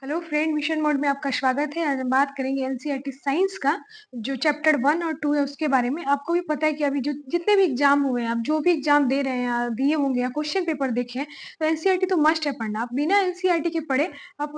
Hello friend, mission mode में आपका स्वागत है। आज हम बात करेंगे एनसीईआरटी साइंस का जो चैप्टर 1 और 2 है उसके बारे में। आपको भी पता है कि अभी जो जितने भी एग्जाम हुए हैं, आप जो भी एग्जाम दे रहे हैं या दिए होंगे या क्वेश्चन पेपर देखे हैं, तो एनसीईआरटी तो मस्ट है पढ़ना। आप बिना एनसीईआरटी के पढ़े आप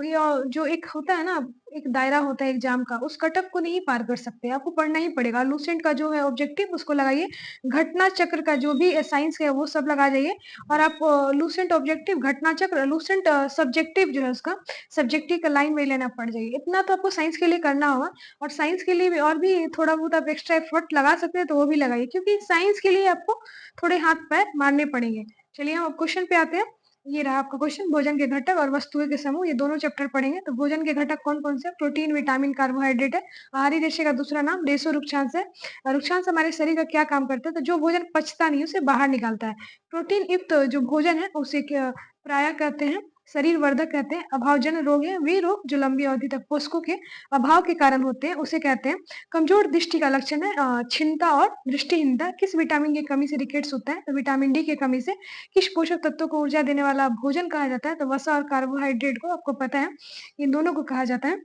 जो एक होता है ना, एक दायरा होता है एग्जाम का, उस कटअप को नहीं पार कर सकते। आपको पढ़ना ही पड़ेगा। लूसेंट का जो है ऑब्जेक्टिव उसको लगाइए, घटना चक्र का जो भी साइंस है वो सब लगा जाइए। और आप लूसेंट ऑब्जेक्टिव, घटना चक्र, लूसेंट सब्जेक्टिव जो है उसका सब्जेक्टिव का लाइन बाई लाइन आप पढ़ जाइए। इतना तो आपको साइंस के लिए करना होगा। और साइंस के लिए भी और भी थोड़ा बहुत आप एक्स्ट्रा एफर्ट लगा सकते हैं तो वो भी लगाइए, क्योंकि साइंस के लिए आपको थोड़े हाथ पैर मारने पड़ेंगे। चलिए हम क्वेश्चन पे आते हैं। ये रहा आपका क्वेश्चन, भोजन के घटक और वस्तुएं के समूह, ये दोनों चैप्टर पढ़ेंगे। तो भोजन के घटक कौन कौन से? प्रोटीन, विटामिन, कार्बोहाइड्रेट है। आहारी रेशे का दूसरा नाम रेसो रुक्षांश है। रुक्षांश हमारे शरीर का क्या काम करता है? तो जो भोजन पचता नहीं उसे बाहर निकालता है। प्रोटीन युक्त जो भोजन है उसे प्राय कहते हैं शरीर वर्धक कहते हैं। अभावजन्य रोग है वे रोग जो लंबी अवधि तक पोषकों के अभाव के कारण होते हैं, उसे कहते हैं। कमजोर दृष्टि का लक्षण है क्षीणता और दृष्टिहीनता। किस विटामिन की कमी से रिकेट्स होता है? तो विटामिन डी की कमी से। किस पोषक तत्वों को ऊर्जा देने वाला भोजन कहा जाता है? तो वसा और कार्बोहाइड्रेट को, आपको पता है, इन दोनों को कहा जाता है।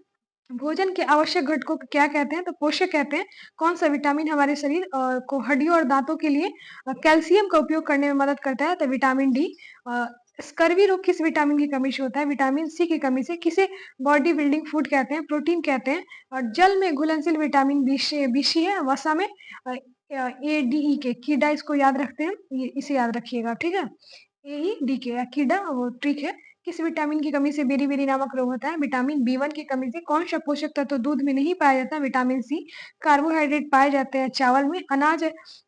भोजन के आवश्यक घटकों को क्या कहते हैं? तो पोषक कहते हैं। कौन सा विटामिन हमारे शरीर को हड्डियों और दांतों के लिए कैल्शियम का उपयोग करने में मदद करता है? तो विटामिन डी। स्कर्वी रोग किस विटामिन की कमी से होता है? विटामिन सी की कमी से। किसे बॉडी बिल्डिंग फूड कहते हैं? प्रोटीन कहते हैं। और जल में घुलनशील विटामिन बी सी है। वसा में ए डी ई के, कीडा, इसको याद रखते हैं, ये इसे याद रखिएगा, ठीक है। ए ई डी के कीडा, वो ट्रिक है। किस विटामिन की कमी से बेरी-बेरी नामक रोग होता है? विटामिन बी वन की कमी से। कौन सा पोषक तत्व दूध में नहीं पाया जाता? Vitamin C. कार्बोहाइड्रेट पाए जाते हैं चावल में। अनाज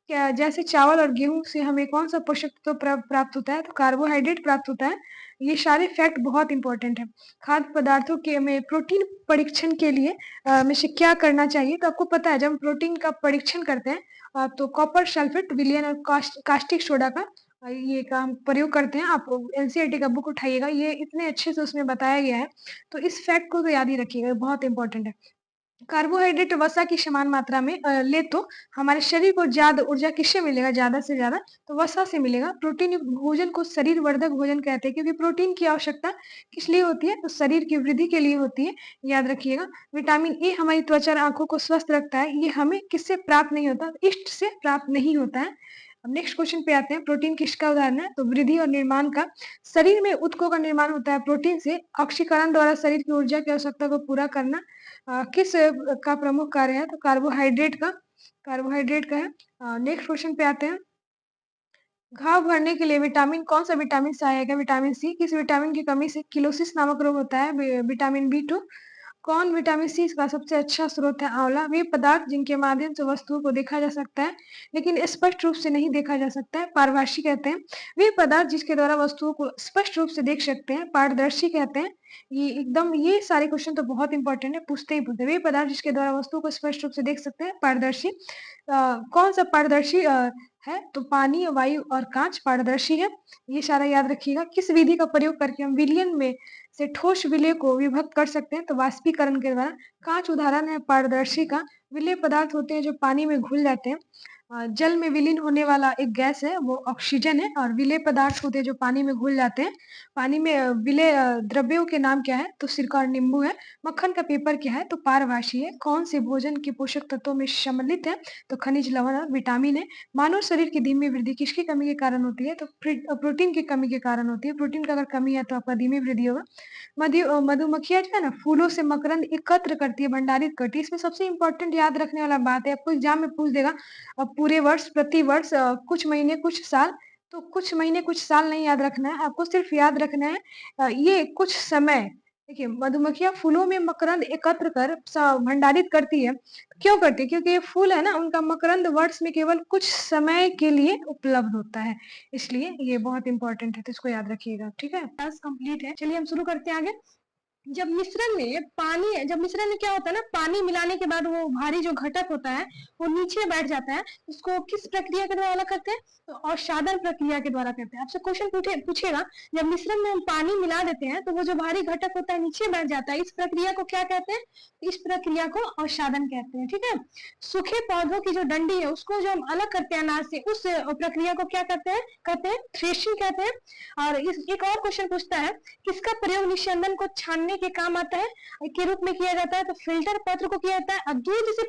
जैसे चावल और गेहूं से हमें कौन सा पोषक तत्व प्राप्त होता है? तो कार्बोहाइड्रेट प्राप्त होता है। ये सारे फैक्ट बहुत इंपॉर्टेंट है। खाद्य पदार्थों के में प्रोटीन परीक्षण के लिए में से क्या करना चाहिए? तो आपको पता है, जब हम प्रोटीन का परीक्षण करते हैं तो कॉपर सल्फेट, विलियन और कास्टिक सोडा का ये का हम प्रयोग करते हैं। आप एनसीईआरटी का बुक उठाइएगा, ये इतने अच्छे से उसमें बताया गया है। तो इस फैक्ट को तो याद ही रखिएगा, बहुत इंपॉर्टेंट है। कार्बोहाइड्रेट वसा की समान मात्रा में ले तो हमारे शरीर को ज्यादा ऊर्जा किससे मिलेगा? ज्यादा से ज्यादा तो वसा से मिलेगा। प्रोटीन युक्त भोजन को शरीर वर्धक भोजन कहते हैं, क्योंकि प्रोटीन की आवश्यकता किस लिए होती है? तो शरीर की वृद्धि के लिए होती है, याद रखिएगा। विटामिन ए हमारी त्वचा और आंखों को स्वस्थ रखता है। ये हमें किससे प्राप्त नहीं होता? इष्ट से प्राप्त नहीं होता है। अब नेक्स्ट क्वेश्चन पे आते हैं। प्रोटीन किसका उदाहरण है? तो वृद्धि और निर्माण का। शरीर में ऊतकों का निर्माण होता है प्रोटीन से। ऑक्सीकरण द्वारा शरीर की ऊर्जा की आवश्यकता को पूरा करना किस का प्रमुख कार्य है? तो कार्बोहाइड्रेट का है। नेक्स्ट क्वेश्चन पे आते हैं। घाव भरने के लिए विटामिन, कौन सा विटामिन सहायक है? Vitamin C. किस विटामिन की कमी से किलोसिस नामक रोग होता है? Vitamin B two. कौन विटामिन सी का सबसे अच्छा स्रोत है? आंवला। वे पदार्थ जिनके माध्यम से वस्तुओं को देखा जा सकता है लेकिन स्पष्ट रूप से नहीं देखा जा सकता है, पारभासी कहते हैं। वे पदार्थ जिसके द्वारा वस्तुओं को स्पष्ट रूप से देख सकते हैं, पारदर्शी कहते हैं। ये सारे क्वेश्चन तो बहुत इंपॉर्टेंट है, पूछते ही पूछते। वे पदार्थ जिसके द्वारा वस्तुओं को स्पष्ट रूप से देख सकते हैं, पारदर्शी। कौन सा पारदर्शी है? तो पानी, वायु और कांच पारदर्शी है। ये सारा याद रखिएगा। किस विधि का प्रयोग करके हम विलयन में से ठोस विलय को विभक्त कर सकते हैं? तो वाष्पीकरण के द्वारा। कांच उदाहरण है पारदर्शी का। विलय पदार्थ होते हैं जो पानी में घुल जाते हैं। जल में विलीन होने वाला एक गैस है, वो ऑक्सीजन है। और विलय पदार्थ होते हैं जो पानी में घुल जाते हैं। पानी में विलय द्रव्यों के नाम क्या है? तो सिरका और नींबू है। मक्खन का पेपर क्या है? तो पारभासी है। कौन से भोजन के पोषक तत्वों में सम्मिलित है? तो खनिज, लवण और विटामिन है। मानव शरीर की धीमी वृद्धि किसकी कमी के कारण होती है? तो प्रोटीन की कमी के कारण होती है। प्रोटीन का अगर कमी है तो आपका धीमी वृद्धि होगा। मधुमक्खियां जो है ना, फूलों से मकरंद एकत्र करती है, भंडारित करती है। इसमें सबसे इंपॉर्टेंट याद रखने वाला बात है, आपको एग्जाम में पूछ देगा। पूरे वर्ष, प्रति वर्ष, कुछ महीने कुछ साल, तो कुछ महीने कुछ साल नहीं याद रखना है, आपको सिर्फ याद रखना है ये कुछ समय। देखिए, मधुमक्खियां फूलों में मकरंद एकत्र कर भंडारित करती है। क्यों करती है? क्योंकि ये फूल है ना, उनका मकरंद वर्ष में केवल कुछ समय के लिए उपलब्ध होता है, इसलिए ये बहुत इंपॉर्टेंट है, तो इसको याद रखिएगा, ठीक है। क्लास कंप्लीट है, चलिए हम शुरू करते हैं आगे। जब मिश्रण में क्या होता है ना, पानी मिलाने के बाद वो भारी जो घटक होता है वो नीचे बैठ जाता है। उसको किस प्रक्रिया के द्वारा अलग करते हैं? तो अवसादन प्रक्रिया के द्वारा करते हैं। आपसे क्वेश्चन पूछेगा, जब मिश्रण में हम पानी मिला देते हैं तो वो जो भारी घटक होता है नीचे बैठ जाता है, इस प्रक्रिया को क्या कहते हैं? इस प्रक्रिया को अवसादन कहते हैं, ठीक है। सूखे पौधों की जो डंडी है उसको जो हम अलग करते हैं अनाज से, उस प्रक्रिया को क्या कहते हैं? थ्रेशिंग कहते हैं। और एक और क्वेश्चन पूछता है, किसका प्रयोग निस्यंदन को छानने करने के काम आता है के रूप में किया जाता है। तो फिल्टर पत्र को किया जाता है। अब दूध से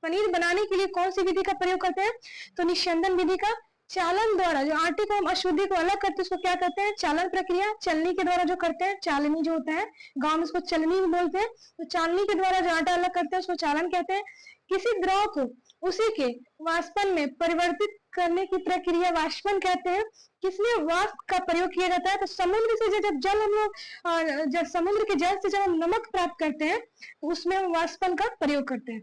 पनीर बनाने के लिए कौन सी विधि का प्रयोग करते हैं? तो निस्यंदन विधि का। चालन द्वारा जो आटे को हम अशुद्धि को अलग करते हैं उसको क्या कहते हैं? चालन प्रक्रिया। चलनी के द्वारा जो करते हैं, चालनी जो होता है, गांव में उसको चलनी बोलते हैं। तो चालनी के द्वारा जो आटा अलग करते हैं उसको चालन कहते हैं। किसी द्रव को उसी के वाष्पन में परिवर्तित करने की प्रक्रिया वाष्पन कहते हैं। किसमें वाष्प का प्रयोग किया जाता है? तो समुद्र से जब जल हम लोग जब समुद्र के जल से जब हम नमक प्राप्त करते हैं तो उसमें हम वाष्पन का प्रयोग करते हैं।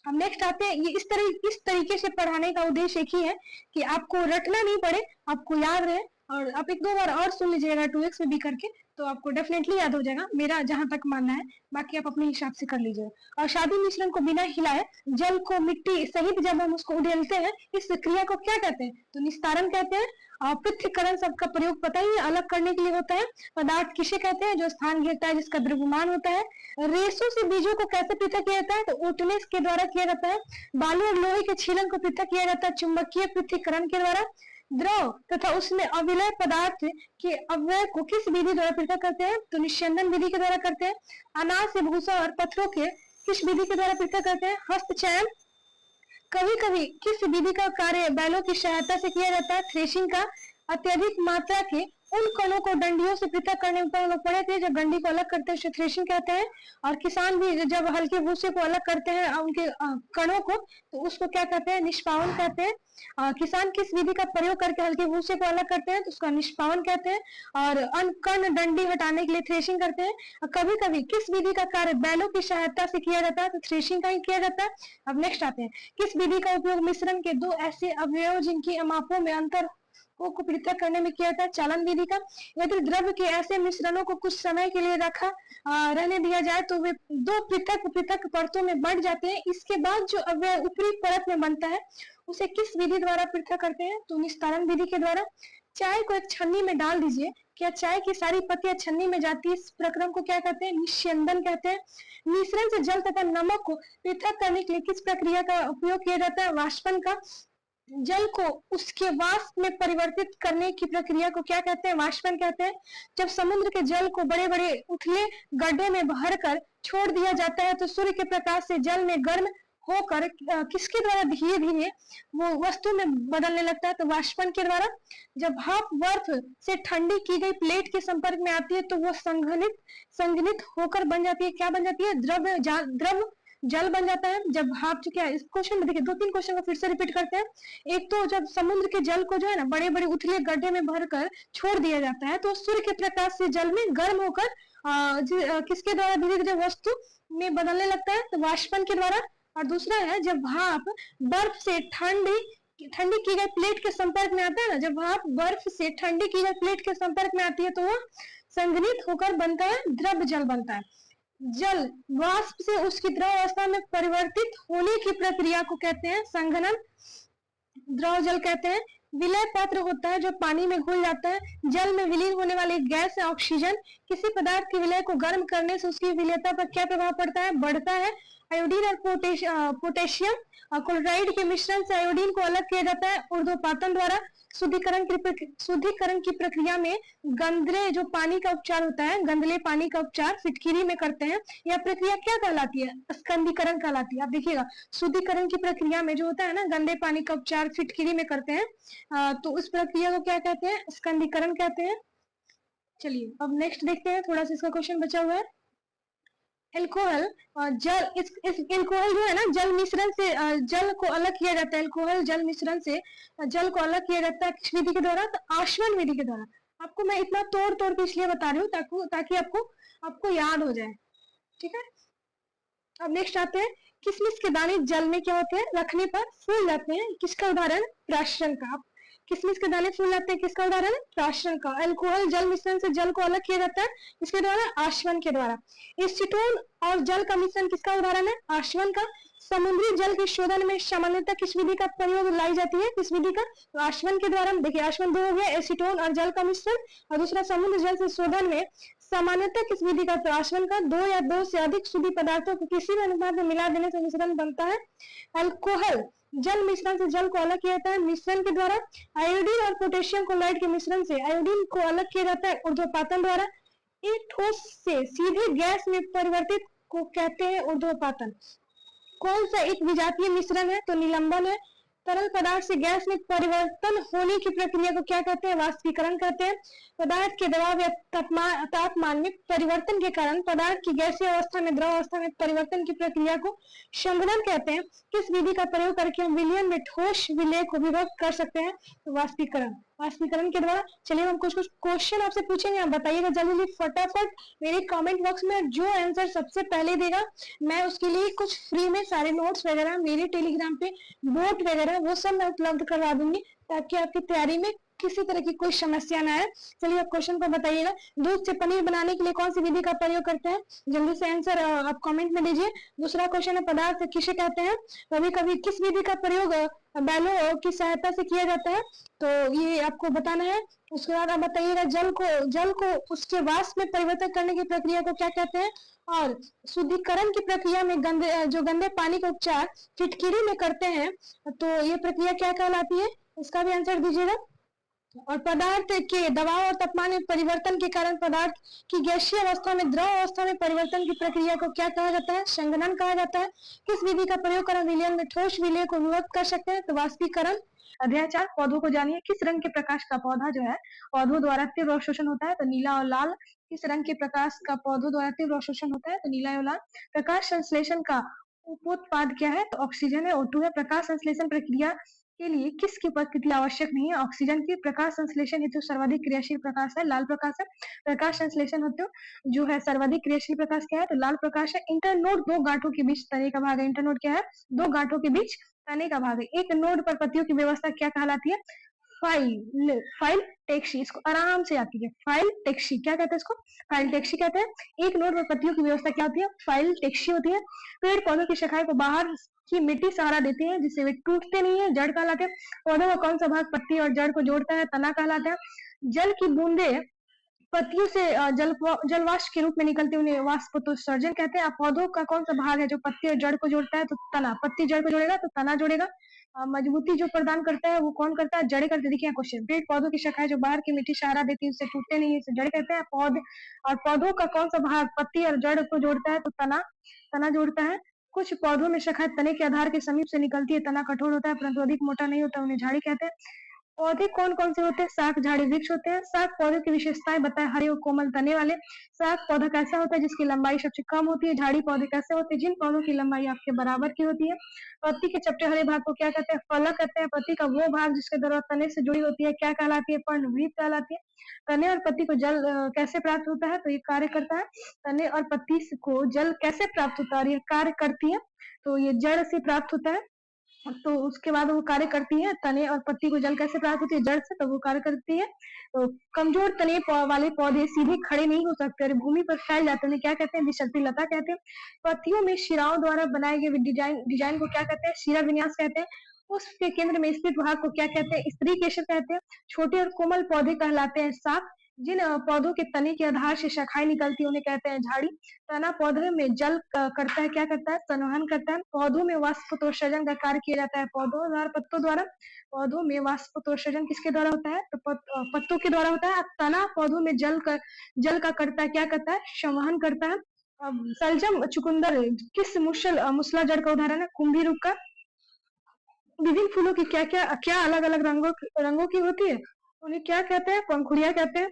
अब नेक्स्ट आते हैं, ये इस तरीके से पढ़ाने का उद्देश्य एक ही है कि आपको रटना नहीं पड़े, आपको याद रहे। और आप एक दो बार और सुन लीजिएगा 2x में भी करके, तो आपको डेफिनेटली याद हो जाएगा, मेरा जहां तक मानना है। बाकी आप अपने हिसाब से कर लीजिएगा। और शादी मिश्रण को बिना हिलाए जल को मिट्टी सहित जब हम उसको उड़ेलते हैं, इस क्रिया को क्या कहते हैं? तो निस्तारण कहते हैं। और पृथक्करण शब्द का प्रयोग पता ही है, अलग करने के लिए होता है। पदार्थ किसे कहते हैं? जो स्थान घेरता है, जिसका द्रव्यमान होता है। रेशों से बीजों को कैसे पृथक किया जाता है? तो ऊटने के द्वारा किया जाता है। बालू और लोहे के छीलन को पृथक किया जाता है चुंबकीय पृथक्करण के द्वारा। द्रव तथा उसमें अविलय पदार्थ के अवयव को किस विधि द्वारा पृथक करते हैं? तो निस्यंदन विधि के द्वारा करते हैं। अनाज से भूसा और पत्थरों के किस विधि के द्वारा पृथक करते हैं? हस्तचयन। कभी कभी किस विधि का कार्य बैलों की सहायता से किया जाता है? थ्रेशिंग का। अत्यधिक मात्रा के उन कणों को डंडियों से पृथक करने पर लोग पड़े थे, जब डंडी को अलग करते हैं उसे थ्रेशिंग कहते हैं। और किसान भी जब हल्के भूसे को अलग करते हैं उनके कणों को, तो उसको क्या कहते हैं? निष्पावन कहते हैं। किसान किस विधि का प्रयोग करके हल्के भूसे को अलग करते हैं? तो उसका निष्पावन कहते हैं। और कण डंडी हटाने के लिए थ्रेशिंग करते हैं। कभी कभी किस विधि का कार्य बैलों की सहायता से किया जाता है? तो थ्रेशिंग का ही किया जाता है। अब नेक्स्ट आते हैं, किस विधि का उपयोग मिश्रण के दो ऐसे अवयव जिनकी मापों में अंतर को पृथक करने में किया जाता है? चालन विधि का। यदि द्रव्य के ऐसे मिश्रणों को कुछ समय के लिए रहने दिया जाए तो वे दो पृथक पृथक परतों में बढ़ जाते हैं। इसके बाद जो अवयव ऊपरी परत में बनता है उसे किस विधि द्वारा पृथक करते हैं? तो निस्तारण विधि के द्वारा। चाय को एक छन्नी में डाल दीजिए, क्या चाय की सारी पत्तियां छन्नी में जाती है? इस प्रक्रम को क्या कहते हैं? निस्यंदन कहते हैं। मिश्रण से जल तथा नमक को पृथक करने के लिए किस प्रक्रिया का उपयोग किया जाता है? वाष्पन का। जल को उसके वाष्प में परिवर्तित करने की प्रक्रिया को क्या कहते हैं? वाष्पन कहते हैं। जब समुद्र के जल को बड़े बड़े उथले गड्ढे में भरकर छोड़ दिया जाता है तो सूर्य के प्रकाश से जल में गर्म होकर किसके द्वारा धीरे धीरे वो वस्तु में बदलने लगता है? तो वाष्पन के द्वारा। जब भाप बर्फ से ठंडी की गई प्लेट के संपर्क में आती है तो वो संघनित होकर बन जाती है, क्या बन जाती है? द्रव जल बन जाता है। जब भाप जो क्या, इस क्वेश्चन में देखिए 2-3 क्वेश्चन को फिर से रिपीट करते हैं। एक तो जब समुद्र के जल को जो है ना बड़े बड़े उथले गड्ढे में भरकर छोड़ दिया जाता है तो सूर्य के प्रकाश से जल में गर्म होकर किसके द्वारा धीरे धीरे वस्तु में बदलने लगता है? तो वाष्पन के द्वारा। और दूसरा है, जब भाप बर्फ से ठंडी की गई प्लेट के संपर्क में आता है ना, जब भाप बर्फ से ठंडी की गई प्लेट के संपर्क में आती है तो वह संघनित होकर बनता है, द्रव जल बनता है। जल वाष्प से उसकी द्रव अवस्था में परिवर्तित होने की प्रक्रिया को कहते हैं संघनन, द्रव जल कहते हैं। विलय पात्र होता है जो पानी में घुल जाता है। जल में विलीन होने वाली गैस है ऑक्सीजन। किसी पदार्थ के विलय को गर्म करने से उसकी विलयता पर क्या प्रभाव पड़ता है? बढ़ता है। आयोडीन और पोटेशियम क्लोराइड के मिश्रण से आयोडीन को अलग किया जाता है ऊर्ध्वपातन द्वारा। शुद्धिकरण की प्रक्रिया में गंदले जो पानी का उपचार होता है, गंदले पानी का उपचार फिटकिरी में करते हैं। यह प्रक्रिया क्या कहलाती है? स्कंदीकरण कहलाती है। आप देखिएगा शुद्धिकरण की प्रक्रिया में जो होता है ना, गंदे पानी का उपचार फिटकिरी में करते हैं, तो उस प्रक्रिया को क्या कहते हैं? स्कंदीकरण कहते हैं। चलिए अब नेक्स्ट देखते हैं, थोड़ा सा इसका क्वेश्चन बचा हुआ है। एल्कोहल जल, इस एल्कोहल जो है ना जल मिश्रण से जल को अलग किया जाता है। एल्कोहल जल मिश्रण से जल को अलग किया जाता है किस विधि के द्वारा? तो आश्वन विधि के द्वारा। आपको मैं इतना तोड़ के इसलिए बता रही हूँ ताकि आपको याद हो जाए, ठीक है। अब नेक्स्ट आते हैं, किशमिश के दाने जल में क्या होते हैं? रखने पर फूल जाते हैं। किसका उदाहरण? प्राशन का। किशमिश के दाने फूल जाते हैं, किसका उदाहरण? प्राशन का। अल्कोहल जल मिश्रण से जल को अलग किया जाता है, इसके द्वारा? आश्वन के द्वारा। एसीटोन और जल का मिश्रण किसका उदाहरण है? आश्वन का। समुद्री जल के शोधन में सामान्यतः किस विधि का प्रयोग लाई जाती है? किस विधि का? तो आश्वन के द्वारा। देखिए आश्वन दो हो गया, एसीटोन और जल का मिश्रण, और दूसरा समुद्र जल से शोधन में सामान्यतः किस विधि का? तो आश्वन का। 2 या 2 से अधिक शुद्ध पदार्थों को किसी भी अनुपात में मिला देने से मिश्रण बनता है। अल्कोहल जल मिश्रण से जल को अलग किया जाता है मिश्रण के द्वारा। आयोडीन और पोटेशियम क्लोराइड के मिश्रण से आयोडीन को अलग किया जाता है ऊर्ध्वपातन द्वारा। एक ठोस से सीधे गैस में परिवर्तित को कहते हैं ऊर्ध्वपातन। कौन सा एक विजातीय मिश्रण है? तो निलंबन है। तरल पदार्थ से गैस में परिवर्तन होने की प्रक्रिया को क्या कहते हैं? वाष्पीकरण कहते हैं। पदार्थ के दबाव या तापमान में परिवर्तन के कारण पदार्थ की गैसीय अवस्था में द्रव अवस्था में परिवर्तन की प्रक्रिया को शंभनन कहते हैं। किस विधि का प्रयोग करके हम विलयन में ठोस विलय को विभक्त कर सकते हैं? तो वाष्पीकरण। वाष्पीकरण के द्वारा। चलिए हम कुछ क्वेश्चन आपसे पूछेंगे, आप बताइएगा जल्दी फटाफट मेरे कमेंट बॉक्स में। जो आंसर सबसे पहले देगा मैं उसके लिए कुछ फ्री में सारे नोट्स वगैरह मेरे टेलीग्राम पे बोट वगैरह वो सब मैं उपलब्ध करवा दूंगी, ताकि आपकी तैयारी में किसी तरह की कोई समस्या ना आए। चलिए आप क्वेश्चन को बताइएगा। दूध से पनीर बनाने के लिए कौन सी विधि का प्रयोग करते हैं? जल्दी से आंसर आप कमेंट में दीजिए। दूसरा क्वेश्चन है पदार्थ किसे कहते हैं? कभी कभी किस विधि का प्रयोग बैलों की सहायता से किया जाता है? तो ये आपको बताना है। उसके बाद आप बताइएगा जल को उसके वाष्प में परिवर्तन करने की प्रक्रिया को क्या कहते हैं? और शुद्धिकरण की प्रक्रिया में गंदे पानी का उपचार फिटकिरी में करते हैं, तो ये प्रक्रिया क्या कहलाती है? इसका भी आंसर दीजिएगा। और पदार्थ के दबाव और तापमान में परिवर्तन के कारण पदार्थ की गैसीय अवस्था में द्रव अवस्था में परिवर्तन की प्रक्रिया को क्या कहा जाता है? संघनन कहा जाता है। किस विधि का प्रयोग कर विलयन में ठोस विलय को विभक्त कर सकते हैं? तो वाष्पीकरण। अध्याय 4 पौधों को जानिए। किस रंग के प्रकाश का पौधा जो है पौधों द्वारा तीव्र अवशोषण होता है? तो नीला और लाल। किस रंग के प्रकाश का पौधों द्वारा तीव्र अवशोषण होता है? तो नीला और लाल। प्रकाश संश्लेषण का उपोत्पाद क्या है? तो ऑक्सीजन है, O2 है। प्रकाश संश्लेषण प्रक्रिया के लिए किसकी उपस्थिति आवश्यक नहीं है? ऑक्सीजन की। प्रकाश संश्लेषण हेतु सर्वाधिक क्रियाशील प्रकाश है लाल प्रकाश है। प्रकाश संश्लेषण हेतु जो है सर्वाधिक क्रियाशील प्रकाश क्या है? तो लाल प्रकाश है। इंटरनोड दो गांठों के बीच तने का भाग है। इंटरनोड क्या है? दो गांठों के बीच तने का भाग है। एक नोड पर पत्तियों की व्यवस्था क्या कहलाती है? File taxi. इसको आराम से याद कीजिए। फाइल टेक्सी क्या कहते हैं? इसको फाइल टेक्सी कहते हैं। एक नोड पर पत्तियों की व्यवस्था क्या होती है? फाइल टेक्सी होती है। पेड़ पौधों की शाखाएं को बाहर की मिट्टी सहारा देती है, जिससे वे टूटते नहीं है, जड़ कहलाते हैं। पौधों का कौन सा भाग पत्ती और जड़ को जोड़ता है? तना कहलाता है। जल की बूंदे पत्तियों से जलवाष्प के रूप में निकलते हुए वाष्पोत्सर्जन कहते हैं। पौधों का कौन सा भाग है जो पत्ती और जड़ को जोड़ता है? तो तना। पत्ती जड़ को जोड़ेगा तो तना जोड़ेगा। मजबूती जो प्रदान करता है वो कौन करता है? जड़ें करते। देखिए क्वेश्चन, पेड़ पौधों की शाखाएं जो बाहर की मिट्टी सहारा देती है उससे टूटते नहीं है, इसे जड़ कहते हैं। पौधे और पौधों का कौन सा भाग पत्ती और जड़ को जोड़ता है? तो तना। तना जोड़ता है। कुछ पौधों में शाखाएं तने के आधार के समीप से निकलती है। तना कठोर होता है परंतु अधिक मोटा नहीं होता, उन्हें झाड़ी कहते हैं। पौधे कौन कौन से होते हैं? शाख झाड़ी वृक्ष होते हैं। शाख पौधे की विशेषताएं बताएं। हरे और कोमल तने वाले। शाख पौधा कैसा होता है? जिसकी लंबाई सबसे कम होती है। झाड़ी पौधे कैसे होते हैं? जिन पौधों की लंबाई आपके बराबर की होती है। पत्ती के चपटे हरे भाग को क्या कहते हैं? फलक कहते हैं। पत्ती का वो भाग जिसके द्वारा तने से जुड़ी होती है क्या कहलाती है? पर्णवृत्त कहलाती है। तने और पत्ती को जल कैसे प्राप्त होता है? तो ये कार्य करता है। तने और पत्ती को जल कैसे प्राप्त होता है और ये कार्य करती है? तो ये जड़ से प्राप्त होता है। तो उसके बाद वो कार्य करती है। तने और पत्ती को जल कैसे प्राप्त होती है? जड़ से, तो वो कार्य करती है। तो कमजोर तने वाले पौधे सीधे खड़े नहीं हो सकते और भूमि पर फैल जाते हैं, क्या कहते हैं? विसर्पी लता कहते हैं। पत्तियों में शिराओं द्वारा बनाए गए डिजाइन को क्या कहते हैं? शिरा विन्यास कहते हैं। उसके केंद्र में स्थित भाग को क्या कहते हैं? स्त्री केशर कहते हैं। छोटे और कोमल पौधे कहलाते हैं शाख। जिन पौधों के तने के आधार से शाखाएं निकलती है उन्हें कहते हैं झाड़ी। तना पौधे में जल करता है, क्या करता है? संवहन करता है। पौधों में वाष्पोत्सर्जन का कार्य किया जाता है पौधों द्वारा, पत्तों द्वारा। पौधों में वाष्पोत्सर्जन किसके द्वारा होता है? तो पत्तों के द्वारा होता है। तना पौधों में जल का करता है, क्या करता है? संवहन करता है। सलजम चुकुंदर किस मुसला जड़ का उदाहरण है? कुंभी रूप का। विभिन्न फूलों की क्या अलग अलग रंगों की होती है? उन्हें क्या कहते हैं? पंखुड़ियां कहते हैं।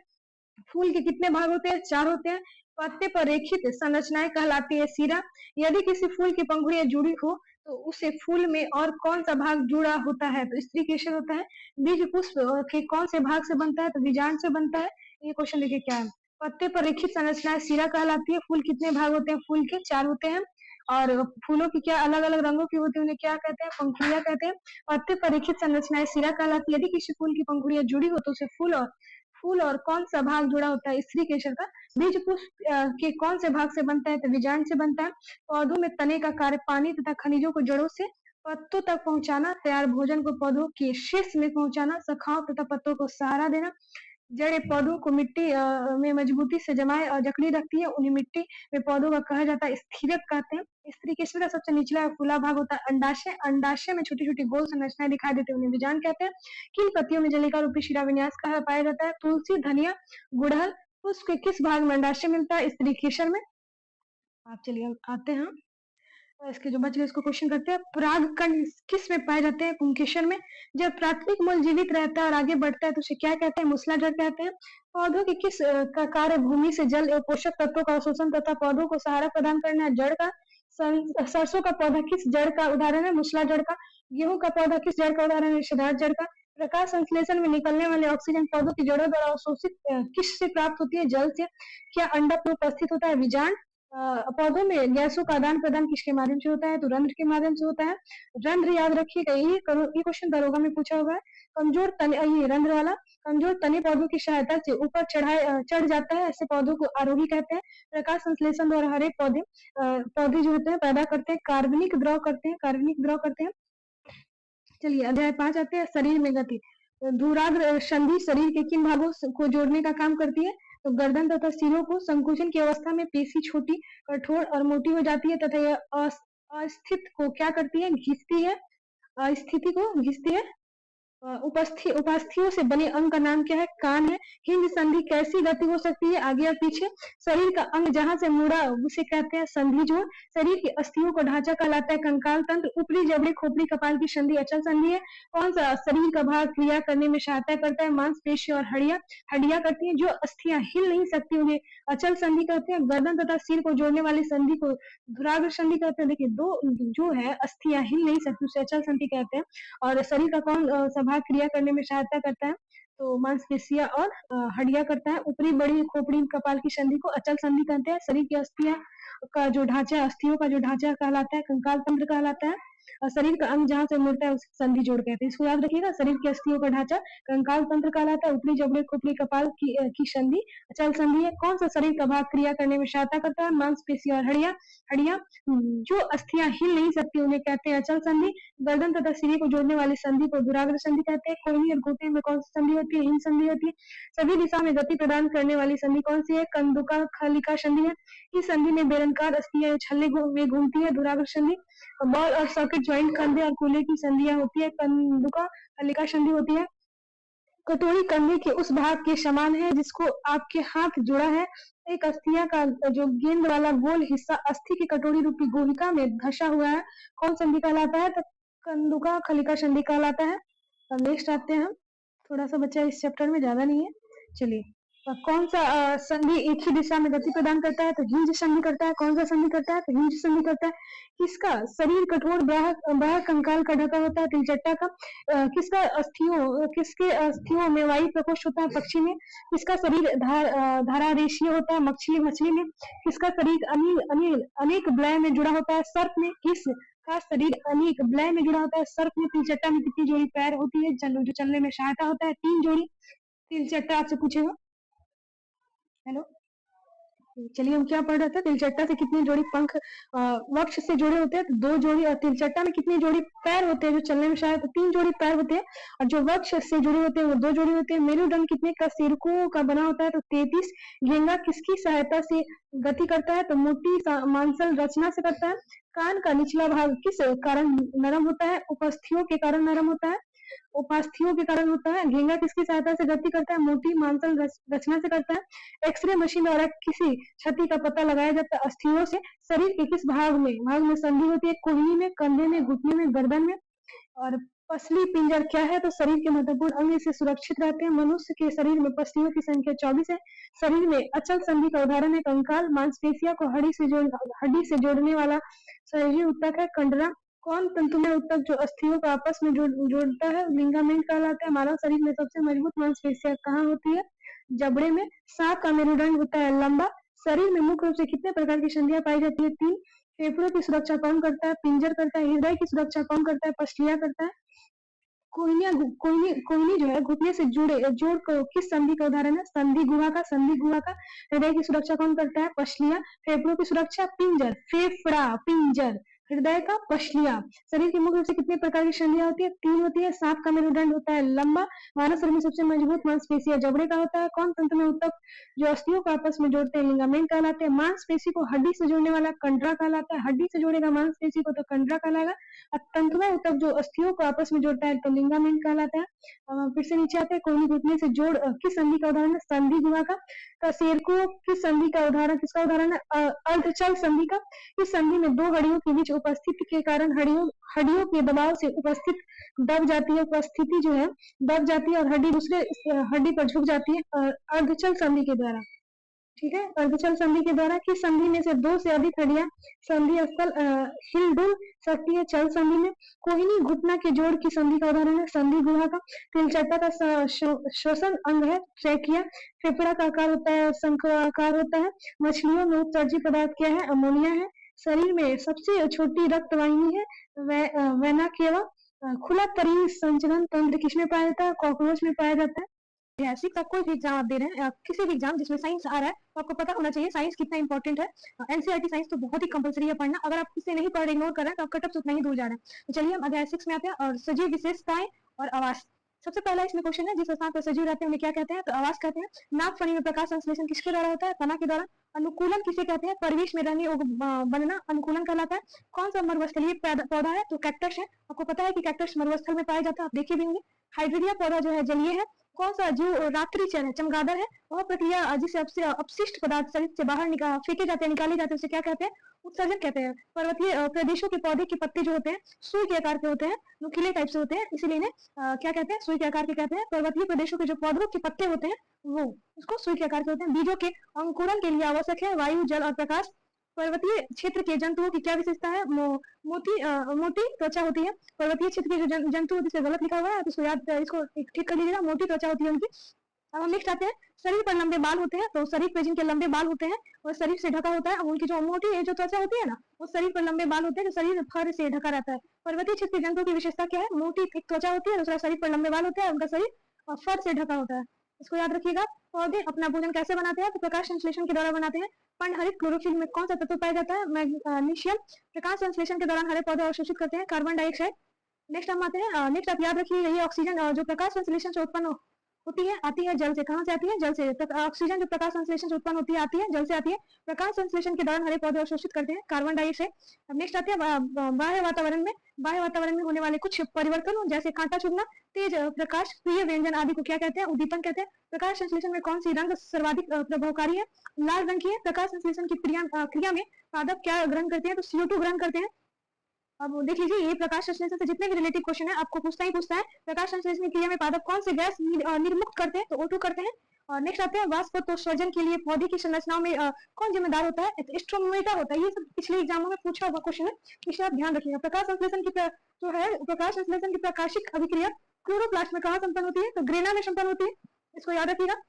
फूल के कितने भाग होते हैं? 4 होते हैं। पत्ते पर रेखित संरचनाएं कहलाती है सिरा। यदि किसी फूल की पंखुड़ियां जुड़ी हो तो उसे फूल में और कौन सा भाग जुड़ा होता है? तो स्त्री केशर होता है। बीज पुष्प के कौन से भाग से बनता है? तो बीजांड से बनता है। ये क्वेश्चन देखिए क्या है। पत्ते पर रेखित संरचनाएं सिरा कहलाती है। फूल कितने भाग होते हैं? फूल के 4 होते हैं। और फूलों की क्या अलग अलग रंगों की होती है? उन्हें क्या कहते हैं? पंखुड़ियां कहते हैं। पत्ते पर रेखित संरचनाएं सिरा कहलाती है। यदि किसी फूल की पंखुड़ियां जुड़ी हो तो उसे फूल और कौन सा भाग जुड़ा होता है? स्त्री केशर का। बीज पुष्प के कौन से भाग से बनता है? तो बीजांड से बनता है। पौधों में तने का कार्य पानी तथा खनिजों को जड़ों से पत्तों तक पहुंचाना। तैयार भोजन को पौधों के शीर्ष में पहुंचाना। शाखाओं तथा पत्तों को सहारा देना। जड़ें पौधों को मिट्टी में मजबूती से जमाए और जकड़ी रखती है, उन्हें मिट्टी में पौधों का कहा जाता है स्थिरक कहते हैं। स्त्री केशर का सबसे निचला खुला भाग होता है अंडाशय। अंडाशय में छोटी छोटी गोल संरचनाएं दिखाई देती है, उन्हें बीजांड कहते हैं। किन पत्तियों में जलिका रूपी शिरा विन्यास का पाया जाता है? तुलसी, धनिया, गुड़हल, उसके किस भाग में अंडाशय मिलता है? स्त्री केशर में। आप चलिए हम आते हैं, इसके जो बच गए इसको क्वेश्चन करते हैं। परागकण किस में पाए जाते हैं? पुंकेसर में। जब प्राथमिक मूल जीवित रहता है और आगे बढ़ता है तो उसे क्या कहते हैं? मूसलाधार कहते हैं। पौधों के किस का कार्य भूमि से जल एवं पोषक तत्वों का अवशोषण तथा पौधों को सहारा प्रदान करना है? जड़ का। सरसों का पौधा किस जड़ का उदाहरण है? मूसला जड़ का। गेहूं का पौधा किस जड़ का उदाहरण है? रेशेदार जड़ का। प्रकाश संश्लेषण में निकलने वाले ऑक्सीजन पौधों की जड़ों द्वारा अवशोषित किस से प्राप्त होती है? जल से। क्या अंडक में उपस्थित होता है? बीजांड। पौधों में गैसों का आदान प्रदान किसके माध्यम से होता है? तो रंध्र के माध्यम से होता है। रंध्र याद रखिएगा, ये क्वेश्चन दरोगा में पूछा हुआ है। कमजोर तने, ये रंध्र वाला, कमजोर तने पौधों की सहायता से ऊपर चढ़ जाता है, ऐसे पौधों को आरोही कहते हैं। प्रकाश संश्लेषण द्वारा हर एक पौधे जो होते हैं पैदा करते हैं, कार्बनिक द्रव करते हैं। चलिए अध्याय 5 आते हैं, शरीर में गति। धुराग्र संधि शरीर के किन भागों को जोड़ने का काम करती है? तो गर्दन तथा सिरों को। संकुचन की अवस्था में पेशी छोटी, कठोर और मोटी हो जाती है तथा यह अस्थित को क्या करती है? घिसती है। स्थिति को घिसती है। उपास्थियों से बने अंग का नाम क्या है? कान है। हिंज संधि कैसी गति हो सकती है? आगे और पीछे। शरीर का अंग जहां से मुड़ा उसे कहते हैं संधि जोड़। शरीर की अस्थियों का ढांचा कहलाता है कंकाल तंत्र। ऊपरी जबड़े, खोपड़ी, कपाल की संधि अचल संधि है। कौन सा शरीर का भाग क्रिया करने में सहायता करता है? मांसपेशी और हड्डियां करती है। जो अस्थियां हिल नहीं सकती उन्हें अचल संधि कहते हैं। गर्दन तथा सिर को जोड़ने वाली संधि को धुराग्र संधि कहते हैं। देखिए, दो जो है अस्थियां हिल नहीं सकती उसे अचल संधि कहते हैं। और शरीर का कौन सा भाग क्रिया करने में सहायता करता है? तो मांसपेशियां और हड्डियां करता है। ऊपरी बड़ी खोपड़ी, कपाल की संधि को अचल संधि कहते हैं। शरीर की अस्थियां का जो ढांचा है, अस्थियों का जो ढांचा कहलाता है कंकाल तंत्र कहलाता है। और शरीर का अंग जहां से मुड़ता है उसे संधि जोड़ कहते हैं। इसको याद रखिएगा, शरीर की अस्थियों का ढांचा कंकाल तंत्र कहलाता है। ऊपरी जबड़े, खोपड़ी, कपाल की संधि अचल संधि है। कौन सा शरीर का भाग क्रिया करने में सहायता करता है? मांसपेशी और हड्डियां। जो अस्थियां हिल नहीं सकती उन्हें कहते हैं अचल संधि। गर्दन तथा सिरे को जोड़ने वाली संधि को धुराग्र संधि कहते हैं। कोहनी और घुटने में कौन सी संधि होती है? हिंज संधि होती है। सभी दिशा में गति प्रदान करने वाली संधि कौन सी है? कंदुका खलिका संधि है। इस संधि में बेलनाकार अस्थियां छल्ले में घूमती है, धुराग्र संधि। बॉल और सॉकेट ज्वाइंट कंधे और कूल्हे की संधियां होती है, कंदुका खलिका संधि होती है। कटोरी कंधे के उस भाग के समान है जिसको आपके हाथ जुड़ा है। एक अस्थिया का जो गेंद वाला गोल हिस्सा अस्थि की कटोरी रूपी गोलिका में धसा हुआ है, कौन संधि कहलाता है? तो कंदुका खलिका संधि कहलाता है। अब नेक्स्ट आते हैं हम, थोड़ा सा बच्चा इस चैप्टर में ज्यादा नहीं है। चलिए, कौन सा संधि एक ही दिशा में गति प्रदान करता है? तो हिंज संधि करता है। कौन सा संधि करता है? तो हिंज संधि करता है। किसका शरीर कठोर बाह्य कंकाल का ढका होता है? तिलचट्टा का। किसके अस्थियों में वायु प्रकोष्ठ होता है? पक्षी में। किसका शरीर धारारेशीय होता है? मछली में। किसका शरीर अनेक वलय में जुड़ा होता है? सर्प में। किस का शरीर अनेक वलय में जुड़ा होता है? सर्प में। तिलचट्टा में कितनी जोड़ी पैर होती है जो चलने में सहायता होता है? 3 जोड़ी। तिलचट्टा आपसे पूछेगा। हेलो, चलिए हम क्या पढ़ रहे थे? तिलचट्टा से कितनी जोड़ी पंख वक्ष से जुड़े होते हैं? तो 2 जोड़ी। और तिलचट्टा में कितनी जोड़ी पैर होते हैं जो चलने में सहायक? 3 जोड़ी पैर होते हैं। और जो वक्ष से जुड़े होते हैं वो 2 जोड़ी होते हैं। मेरुदंड कितने का सिरकों का बना होता है? तो 33। घेंगा किसकी सहायता से गति करता है? तो मोटी मांसल रचना से करता है। कान का निचला भाग किस कारण नरम होता है? उपस्थियों के कारण नरम होता है। उपास्थियों के कारण होता है। घेंगा किसकी सहायता से गति करता है? मोटी मांसल रचना से करता है। एक्सरे मशीन द्वारा किसी क्षति का पता लगाया जाता है अस्थियों से। शरीर के किस भाग में संधि होती है? कोहनी में, कंधे में, घुटने में, गर्दन में। और पसली पिंजर क्या है? तो शरीर के महत्वपूर्ण अंग से सुरक्षित रहते हैं। मनुष्य के शरीर में पसलियों की संख्या 24 है। शरीर में अचल संधि का उदाहरण है कंकाल। मांसपेशियों को हड्डी से जोड़ने वाला शरीर ऊतक है कंडरा। कौन तंतुमय ऊतक जो अस्थियों को आपस में जोड़ता है? लिगामेंट कहलाता है। मानव शरीर में सबसे मजबूत मांसपेशियां कहाँ होती है? जबड़े में। सांप का मेरुदंड होता है लंबा। शरीर में मुख्य रूप से कितने प्रकार की संधियां पाई जाती है? 3। फेफड़ों की सुरक्षा कौन करता है? पिंजर करता है। हृदय की सुरक्षा कौन करता है? पसलियां करता है। कोहनी जो है घुटने से जोड़ को किस संधि का उदाहरण है? संधि गुहा का। हृदय की सुरक्षा कौन करता है? पसलियां। फेफड़ों की सुरक्षा पिंजर। फेफड़ा, पिंजर। हृदय का पशलिया। शरीर की मुख्य रूप से कितने प्रकार की शल्यियां होती है? 3 होती है। सांप का मेरुदंड होता है लंबा। मानव शरीर में सबसे मजबूत मांसपेशियां जबड़े का होता है। कौन तंत्र में ऊतक जो अस्थियों को आपस में जोड़ते हैं लिगामेंट कहलाते हैं। मांसपेशी को हड्डी से जोड़ने वाला कंडरा कहलाता है। हड्डी से जोड़ेगा मांसपेशी को तो कंडरा कहलाएगा। और तंतुमय ऊतक जो अस्थियों को आपस में जोड़ता है तो लिगामेंट कहलाता है। फिर से नीचे आते हैं, कोहनी घुटने से जोड़ किस संधि का उदाहरण है? संधि गुहा का शेरको किस संधि का उदाहरण, किसका उदाहरण है? अर्धचल संधि का। इस संधि में दो हड्डियों के बीच उपस्थिति के कारण हड्डियों के दबाव से उपस्थित दब जाती है, उपस्थिति जो है दब जाती है और हड्डी दूसरे हड्डी पर झुक जाती है अर्धचल संधि के द्वारा। ठीक है, अर्धचल संधि के द्वारा किस संधि में से दो से अधिक हड्डियां संधि स्थल हिलडुल सकती है? चल संधि में। कोहिनी घुटना के जोड़ की संधि का उदाहरण है संधि गुहा का। तिलचट्टा का श्वसन अंग है ट्रैकिया। फेफड़ा का आकार होता है शंख आकार होता है। मछलियों में उत्सर्जी पदार्थ क्या है? अमोनिया है। शरीर में सबसे छोटी रक्त वाहिनी है वेना केवा। खुला तरीन संचलन तंत्र किसमें पाया जाता है? कॉकरोच में पाया जाता है। ऐतिहासिक का कोई भी एग्जाम आप दे रहे हैं, किसी भी एग्जाम जिसमें साइंस आ रहा है तो आपको पता होना चाहिए साइंस कितना इंपॉर्टेंट है। एनसीईआरटी साइंस तो बहुत ही कंपलसरी है पढ़ना। अगर आप इसे नहीं पढ़ रहे, इग्नोर कर रहे हैं तो आपका कट ऑफ उतना ही दूर जा रहा है। तो चलिए हम अध्याय 6 में आते हैं और सजीव विशेषताएं और आवास। सबसे पहला इसमें क्वेश्चन है, जिस स्थान पर सजीव रहते हैं उन्हें क्या कहते हैं? तो आवास कहते हैं। नाक फनी में प्रकाश संश्लेषण किसके द्वारा होता है? तना के द्वारा। अनुकूलन किसे कहते हैं? परिवेश में रहने और बनना अनुकूलन कहलाता है। कौन सा मरुस्थलीय पौधा है? तो कैक्टस है। आपको पता है कि कैक्टस मरुस्थल में पाया जाता है, आप देखे भी होंगे। हाइड्रेरिया पौधा जो है जलीय है। कौन सा जीव रात्रिचर है? चमगादड़ है। वह प्रक्रिया जिसे अपशिष्ट पदार्थ शरीर से बाहर फेंके जाते हैं, निकाले जाते हैं, उसे क्या कहते हैं? उत्सर्जन कहते हैं। पर्वतीय प्रदेशों के पौधे के पत्ते जो होते हैं सुई के आकार के होते हैं, नुकीले टाइप से होते हैं, इसीलिए इन्हें क्या कहते हैं? सुई के आकार के कहते हैं। पर्वतीय प्रदेशों के जो पौधों के पत्ते होते हैं वो उसको सुई के आकार के होते हैं। बीजों के अंकुरण के लिए आवश्यक है वायु, जल और प्रकाश। पर्वतीय क्षेत्र के जंतुओं की क्या विशेषता है? मोटी त्वचा होती है। पर्वतीय क्षेत्र के जो जंतु होते हैं, गलत लिखा हुआ है तो इसको याद, इसको ठीक कर लीजिएगा। मोटी त्वचा होती है उनकी। अब हम नेक्स्ट आते हैं, शरीर पर लंबे बाल होते हैं। तो शरीर पे जिनके लंबे बाल होते हैं और शरीर से ढका होता है, उनकी जो मोटी जो त्वचा होती है ना, वो शरीर पर लंबे बाल होते हैं जो शरीर फर से ढका रहता है। पर्वतीय क्षेत्र के जंतुओं की विशेषता क्या है? मोटी थिक त्वचा होती है, दूसरा शरीर पर लंबे बाल होते हैं, उनका शरीर फर से ढका होता है। इसको याद रखिएगा। पौधे अपना भोजन कैसे बनाते हैं? तो प्रकाश संश्लेषण के द्वारा बनाते हैं। पर्णहरित क्लोरोफिल में कौन सा तत्व पाया जाता है? मैग्नीशियम। प्रकाश संश्लेषण के दौरान हरे पौधे अवशोषित करते हैं कार्बन डाइऑक्साइड। नेक्स्ट हम आते हैं, नेक्स्ट आप याद रखिए, यही ऑक्सीजन जो प्रकाश संश्लेषण से उत्पन्न होती है आती है जल से। कहां से आती है? जल से। ऑक्सीजन जो प्रकाश संश्लेषण से उत्पन्न होती है आती है जल से आती है। प्रकाश संश्लेषण के दौरान हरे पौधे अवशोषित करते हैं कार्बन डाइऑक्साइड। अब नेक्स्ट आते हैं बाह्य वातावरण में होने वाले कुछ परिवर्तन जैसे कांटा चुभना, तेज प्रकाश, प्रिय व्यंजन आदि को क्या कहते हैं? उद्दीपन कहते हैं। प्रकाश संश्लेषण में कौन सी रंग सर्वाधिक प्रभावकारी है? लाल रंग की है। प्रकाश संश्लेषण की क्रिया में पादप क्या ग्रहण करते हैं? तो CO2 ग्रहण करते हैं। अब देख लीजिए, ये प्रकाश संश्लेषण से जितने भी रिलेटिव क्वेश्चन है आपको पूछता है। प्रकाश संश्लेषण की क्रिया में पादप कौन से गैस निर्मुक्त करते हैं? तो O2 करते हैं। और नेक्स्ट आते हैं, वाष्पोत्सर्जन के लिए पौधे की संरचनाओं में कौन जिम्मेदार होता है? स्ट्रोमेटा होता है। ये सब पिछले एग्जामों में पूछा हुआ क्वेश्चन है, इसे आप ध्यान रखिएगा। प्रकाश संश्लेषण की जो है प्रकाश संश्लेषण की प्रकाशिक अभिक्रिया क्लोरोप्लास्ट में कहाँ संपन्न होती है? तो ग्रेना में संपन्न होती है, इसको याद रखिएगा।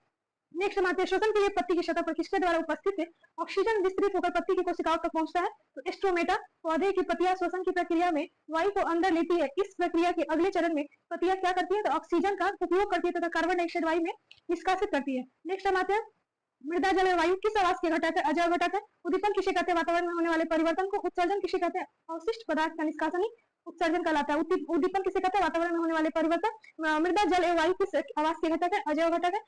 नेक्स्ट हम आते हैं, श्वसन के लिए पत्ती की सतह पर किसके द्वारा उपस्थित है ऑक्सीजन विस्तृत होकर पत्ती की कोशिकाओं तक पहुंचता है? तो स्ट्रोमेटा। पौधे की पत्तियां श्वसन की प्रक्रिया में वायु को अंदर लेती है। इस प्रक्रिया के अगले चरण में पत्तियां क्या करती है? तो ऑक्सीजन का उपयोग करती है तथा कार्बन डाइऑक्साइड वायु में निष्कासित करती है। नेक्स्ट हम आते हैं, मृदा जल और वायु किस आवास के घटक है? अजैव घटक है। उद्दीपन किसे कहते हैं? वातावरण में होने वाले परिवर्तन को। उत्सर्जन किसे कहते हैं? अवशिष्ट पदार्थ का निष्कासन ही उत्सर्जन कहलाता है। उद्दीपन किसे कहते हैं? वातावरण में होने वाले परिवर्तन। मृदा जल एवं वायु किस आवास के घटक है? अजैव घटक है।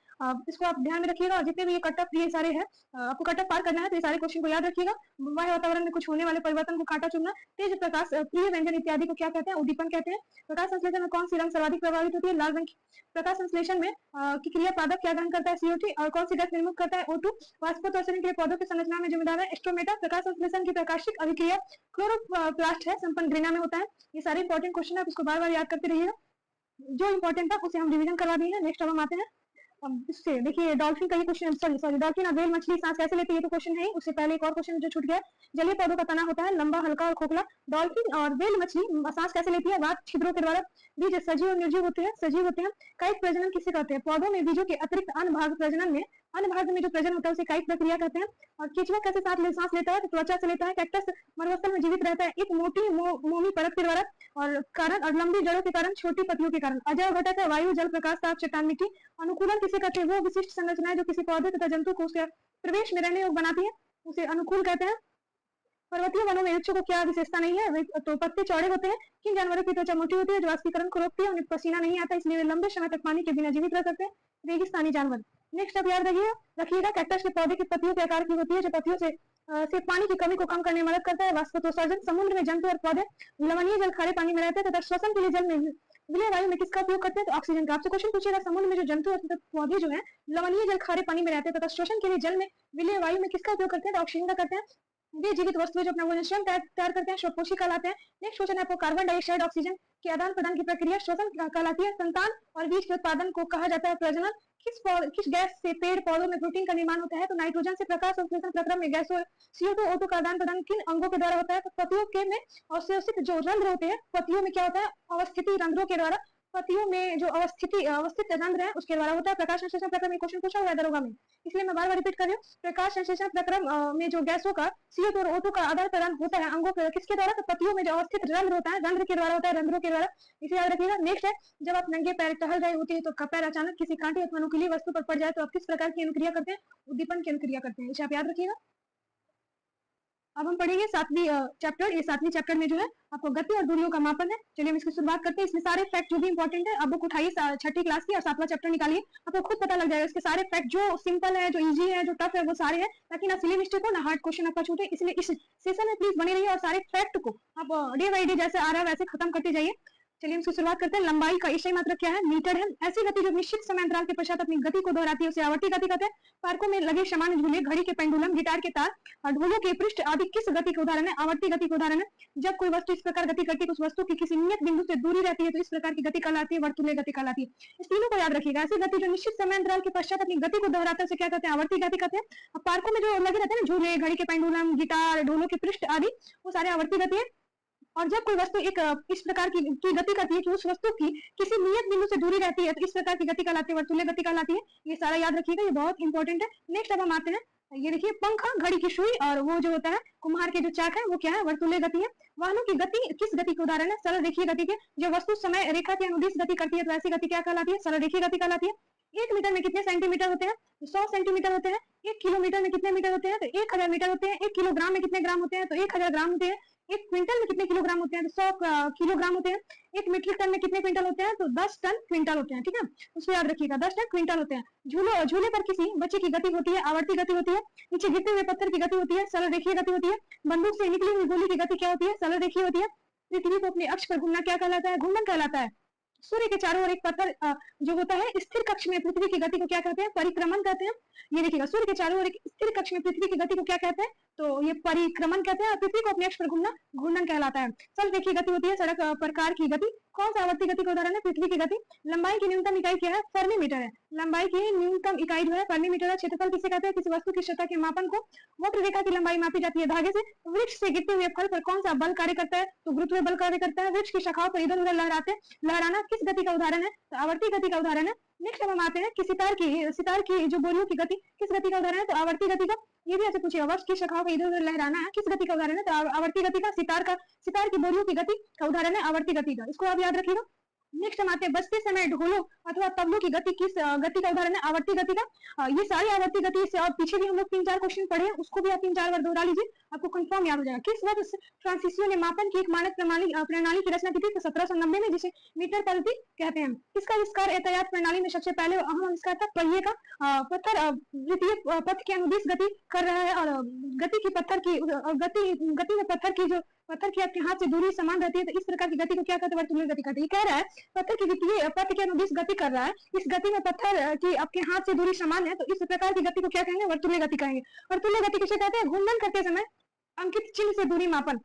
इसको आप ध्यान में रखिएगा। और जितने भी ये कट ऑफ ये सारे हैं, आपको कट ऑफ पार करना है तो ये सारे क्वेश्चन को याद रखिएगा। वायु वातावरण में कुछ होने वाले परिवर्तन को कांटा चुभना, तेज प्रकाश, प्रिय व्यंजन इत्यादि को क्या कहते हैं? उद्दीपन कहते हैं। प्रकाश संश्लेषण में कौन सी रंग सर्वाधिक प्रभावित होती है? लाल रंग। प्रकाश संश्लेषण में की क्रिया पादप क्या ग्रहण करता है? CO2। और कौन सी गैस निर्मुक्त करता है? O2। वाष्पोत्सर्जन के लिए पौधों की संरचना में जिम्मेदार है स्ट्रोमेटा। प्रकाश संश्लेषण की प्रकाशिक अभिक्रिया क्लोरोप्लास्ट है, संपन्न ग्रेना में होता है। ये सारे इंपॉर्टेंट क्वेश्चन है, आप इसको बार बार याद करते रहिएगा। जो इंपॉर्टेंट था उसे हम रिवीजन करवा दिए हैं। नेक्स्ट अब हम आते हैं, इससे देखिए डॉल्फिन का ये क्वेश्चन, सॉरी डॉल्फिन और व्हेल मछली सांस कैसे लेती है, तो क्वेश्चन है। उससे पहले एक और क्वेश्चन जो छूट गया, जलीय पौधों का तना होता है लंबा, हल्का और खोखला। डॉल्फिन और व्हेल मछली सांस कैसे लेती है? वात छिद्रों के द्वारा। बीज सजीव और निर्जीव होते हैं, सजीव होते हैं। कायिक प्रजनन किसे कहते हैं? पौधों में बीजों के अतिरिक्त अन्य भाग प्रजनन में, अन्य भाग में जो प्रजनन होता है उसे कायिक प्रक्रिया कहते हैं। और केंचुआ कैसे सांस लेता है? तो त्वचा से लेता है। कैक्टस मरुस्थल में जीवित रहता है एक मोटी मोमी परत के द्वारा और लंबी जड़ों के कारण, छोटी पत्तियों के कारण। अजैव घटक है वायु, जल, प्रकाश, ताप, चट्टान, मिट्टी। अनुकूलन किसे कहते हैं? वो विशिष्ट संरचनाएं जो किसी पौधे तथा जंतु को उसके प्रवेश में रहने योग्य बनाती है, उसे अनुकूल कहते हैं। पर्वतीय वनों में वृक्षों को क्या विशेषता नहीं है? तो पत्ते चौड़े होते हैं। किन जानवरों की त्वचा मोटी होती है? जो वाष्पीकरण को रोकती है, उन्हें पसीना नहीं आता, इसलिए वे लंबे समय तक पानी के बिना जीवित रह सकते हैं। रेगिस्तानी जानवर। नेक्स्ट आप याद रखिएगा कैक्टस के पौधे की पत्तियों के आकार की होती है, जो पत्तियों से पानी की कमी को कम करने में मदद करता है। वाष्पोत्सर्जन। समुद्र में जंतु और पौधे लवणीय जल खारे पानी में रहते हैं तथा श्वसन के लिए जल में विलय वायु में किसका उपयोग करते हैं? तो ऑक्सीजन का। आपसे क्वेश्चन पूछेगा समुद्र में जो जंतु और पौधे जो है लवणीय जल खारे पानी में रहते हैं तथा श्वसन के लिए जल में विलय वायु में किसका उपयोग करते हैं? तो ऑक्सीजन का करते हैं। वे जीवित वस्तुएं जो अपना भोजन स्वयं तैयार करते हैं, श्वपोषी कहलाते हैं। नेक्स्ट क्वेश्चन है आपको कार्बन डाइऑक्साइड ऑक्सीजन के आदान प्रदान की प्रक्रिया श्वसन कहलाती है। संतान और बीज के उत्पादन को कहा जाता है प्रजनन। किस गैस से पेड़ पौधों में प्रोटीन का निर्माण होता है? तो नाइट्रोजन से। प्रकाश संश्लेषण प्रक्रम में गैसों CO2 O2 का आदान प्रदान किन अंगों के द्वारा होता है? तो पतियों के में अवस्थित जो रंध्र होते हैं, पतियों में क्या होता है? अवस्थिति रंध्रों के द्वारा। पतियों में जो अवस्थित रंध्र है उसके द्वारा होता है। प्रकाश संश्लेषण प्रक्रम में क्वेश्चन पूछा हुआ है दरोगा में, इसलिए मैं बार बार रिपीट कर रही हूँ। प्रकाश संश्लेषण प्रक्रम में जो गैसों का CO2 और O2 का आदान प्रदान होता है अंगों के किसके द्वारा? तो पतियों में जो अवस्थित रंध्र होता है, रंध्र के द्वारा होता है, रंध्रों के द्वारा। इसे याद रखिएगा। नेक्स्ट है जब आप नंगे पैर टहल रहे होते हैं तो पैर अचानक किसी कांटे अथवा नुकीली वस्तु पर पड़ जाए तो आप किस प्रकार की अनुक्रिया करते हैं? उद्दीपन की अनुक्रिया करते हैं। इसे आप याद रखिएगा। अब हम पढ़ेंगे सातवीं चैप्टर। ये सातवीं चैप्टर में जो है आपको गति और दूरियों का मापन है। चलिए हम इसकी शुरुआत करते हैं। इसमें सारे फैक्ट जो भी इंपॉर्टेंट है, अब बुक उठाइए छठी क्लास की और सातवां चैप्टर निकालिए, आपको खुद पता लग जाएगा। इसके सारे फैक्ट जो सिंपल है, जो इजी है, जो टफ है, वो सारे हैं, ताकि ना सिली मिस्टेक हो ना हार्ड क्वेश्चन आपका छूटे। इसलिए इस सेशन में प्लीज बने रहिए और सारे फैक्ट को आप डे बाई डे जैसे आ रहा है वैसे खत्म करते जाइए। चलिए इसकी शुरुआत करते हैं। लंबाई का ईसाई मात्रक क्या है? मीटर है। ऐसी गति जो निश्चित समय अंतराल के पश्चात अपनी गति को दोहराती है उसे आवर्ती गति कहते हैं। पार्कों में लगे सामान्य झूले, घड़ी के पेंडुलम, गिटार के तार और ढोलों के पृष्ठ आदि किस गति के उदाहरण है? आवर्ती गति के उदाहरण है। जब कोई वस्तु इस प्रकार गति करती है उस वस्तु की किसी नियत बिंदु से दूरी रहती है तो इस प्रकार की गति कहलाती है वर्तुलीय गति कहलाती है। इस तीनों को याद रखिएगा। ऐसी गति जो निश्चित समय अंतराल के पश्चात अपनी गति को दोहराता है उसे क्या कहते हैं? आवर्ती गति कहते हैं। अब पार्कों में जो लगे रहते हैं ना झूले, घड़ी के पेंडुलम, गिटार, ढोलों के पृष्ठ आदि, वो सारे आवर्ती गति है। और जब कोई वस्तु एक इस प्रकार की गति करती है कि उस वस्तु की किसी नियत बिंदु से दूरी रहती है तो इस प्रकार की गति कहलाती है वर्तुलीय गति कहलाती है। ये सारा याद रखिएगा, ये बहुत इंपॉर्टेंट है। नेक्स्ट अब हम आते हैं, ये देखिए पंखा, घड़ी की सुई और वो जो होता है कुम्हार के जो चाक है वो क्या है? वर्तुलीय गति है। वाहनों की गति किस गति के उदाहरण है? सरल रेखीय गति के। जो वस्तु समय रेखा के अनुदिश गति करती है तो ऐसी गति क्या कहलाती है? सरल रेखीय गति कहलाती है। 1 मीटर में कितने सेंटीमीटर होते हैं? 100 सेंटीमीटर होते हैं। 1 किलोमीटर में कितने मीटर होते हैं? तो 1000 मीटर होते हैं। 1 किलोग्राम में कितने ग्राम होते हैं? तो 1000 ग्राम होते हैं। 1 क्विंटल में कितने किलोग्राम होते हैं? तो 100 किलोग्राम होते हैं। 1 मीट्रिक टन में कितने क्विंटल होते हैं? तो 10 टन क्विंटल होते हैं। ठीक है, उसको याद रखिएगा, 10 टन क्विंटल होते हैं। झूले पर किसी बच्चे की गति होती है आवर्ती गति होती है। नीचे गिरते हुए पत्थर की गति होती है सरल रेखीय गति होती है। बंदूक से निकली हुई गोली की गति क्या होती है? सरल रेखीय होती है। पृथ्वी को अपने अक्ष पर घूमना क्या कहलाता है? घूर्णन कहलाता है। सूर्य के चारों ओर एक पत्थर जो होता है स्थिर कक्ष में पृथ्वी की गति को क्या कहते हैं? परिक्रमण कहते हैं। ये देखिएगा, सूर्य के चारों ओर एक स्थिर कक्ष में पृथ्वी की गति को क्या कहते हैं? तो ये परिक्रमण कहते हैं। पृथ्वी को अपने अक्ष पर घूमना घूर्णन कहलाता है। सरल रेखीय गति होती है सड़क प्रकार की गति। कौन सा आवर्ती गति का उदाहरण है? पृथ्वी की गति। लंबाई की न्यूनतम इकाई क्या है? फर्मी मीटर है। लंबाई की न्यूनतम इकाई जो है फर्मी मीटर है। क्षेत्रफल किसे कहते हैं? किसी वस्तु की सतह के मापन को। वक्र रेखा की लंबाई मापी जाती है धागे से। वृक्ष से गिरते हुए फल पर कौन सा बल कार्य करता है? तो गुरुत्वीय बल कार्य करता है। वृक्ष की शाखाओं पर इधर उधर लहराना किस गति का उदाहरण है? तो आवर्ती गति का उदाहरण है। नेक्स्ट हम आते हैं कि सितार की जो बोरियों की गति किस गति का उदाहरण है? तो आवर्ती गति का। ये भी ऐसे पूछेगा, वृक्ष की शाखाओं पर इधर उधर लहराना है किस गति का उदाहरण है? तो आवर्ती गति का। सितार की बोरियों की गति का उदाहरण है आवर्ती गति का। इसको आप याद रखिएगा। नेक्स्ट हम आते हैं बजते समय ढोलों अथवा तबलों की गति किस गति का उदाहरण है? आवर्ती गति का। ये सारी आवर्ती गति से और पीछे भी हम लोग 3-4 क्वेश्चन पढ़े हैं, उसको भी आप 3-4 बार दोहरा लीजिए, आपको कंफर्म याद हो जाएगा। किस वर्ष फ्रांसीसियो ने मापन की एक मानक प्रणाली की रचना की थी? तो 1790 में, जिसे मीटर पद्धति कहते हैं। किसका आविष्कार यातायात प्रणाली में सबसे पहले अहम आविष्कार था? पहिए का। पत्थर द्वितीय पथ के अनुदिश गति कर रहा है और गति में पत्थर की आपके हाथ से दूरी समान रहती है तो इस प्रकार की गति को क्या कहते हैं? वर्तुलीय गति कहते हैं। कह रहा है पत्थर की द्वितीय पथ के अनुदिश गति कर रहा है, इस गति में पत्थर की आपके हाथ से दूरी समान है तो इस प्रकार की गति को क्या कहेंगे? वर्तुलीय गति कहेंगे। वर्तुलीय गति किसे कहते हैं? घूर्णन करते समय अंकित चिन्ह से दूरी मापन।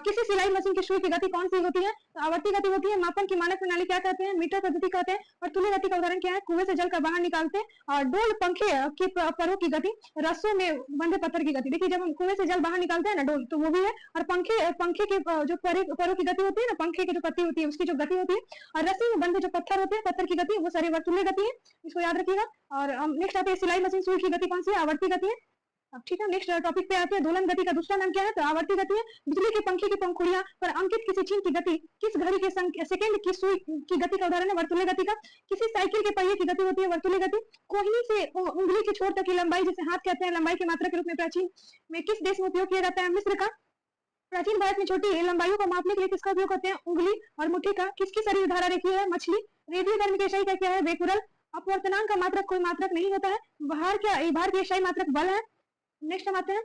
किसी सिलाई मशीन की सुई की गति कौन सी होती है? तो आवर्ती गति होती है। मापन की मानक प्रणाली क्या कहते हैं? मीटर पद्धति कहते हैं। वर्तुलीय गति का उदाहरण क्या है? कुएं से जल कर बाहर निकालते हैं और डोल पंखे की परों की गति, रस्सों में बंधे पत्थर की गति। देखिए जब हम कुएं से जल बाहर निकालते हैं ना डोल, तो वो भी है। और पंखे के जो परों की गति होती है ना, पंखे की जो पत्ती होती है उसकी जो गति होती है, और रस्सी में बंधे जो पत्थर होते हैं पत्थर की गति, वो सारी वर्तुलीय गति है। इसको याद रखिएगा। और नेक्स्ट आते हैं सिलाई मशीन सुई की गति कौन सी है? आवर्ती गति है। अब ठीक है, नेक्स्ट टॉपिक पे आते हैं। दोलन गति का दूसरा नाम क्या है? तो आवर्ती गति है। बिजली के पंखे की पंखुड़ियां पर अंकित किसी चिन्ह की गति किस घड़ी के सेकंड की सुई की गति का उदाहरण है? वर्तुल्य गति का। किसी साइकिल के पहिए की गति होती है वर्तुल्य गति। कोहनी से उंगली के छोर तक की लंबाई जिसे हाथ कहते हैं लंबाई की मात्रा के रूप में प्राचीन में किस देश में उपयोग किया जाता है? मिस्र का। प्राचीन भारत में छोटी लंबाइयों को मापने के लिए किसका उपयोग करते हैं? उंगली और मुट्ठी का। किसकी शरीर धारा रेखीय है? मछली। रेडियो गर्म की एसआई का क्या है? बेकुरल। अपवर्तनांक का मात्रक कोई मात्रक नहीं होता है। भार की एसआई मात्रक बल है। नेक्स्ट हम आते हैं,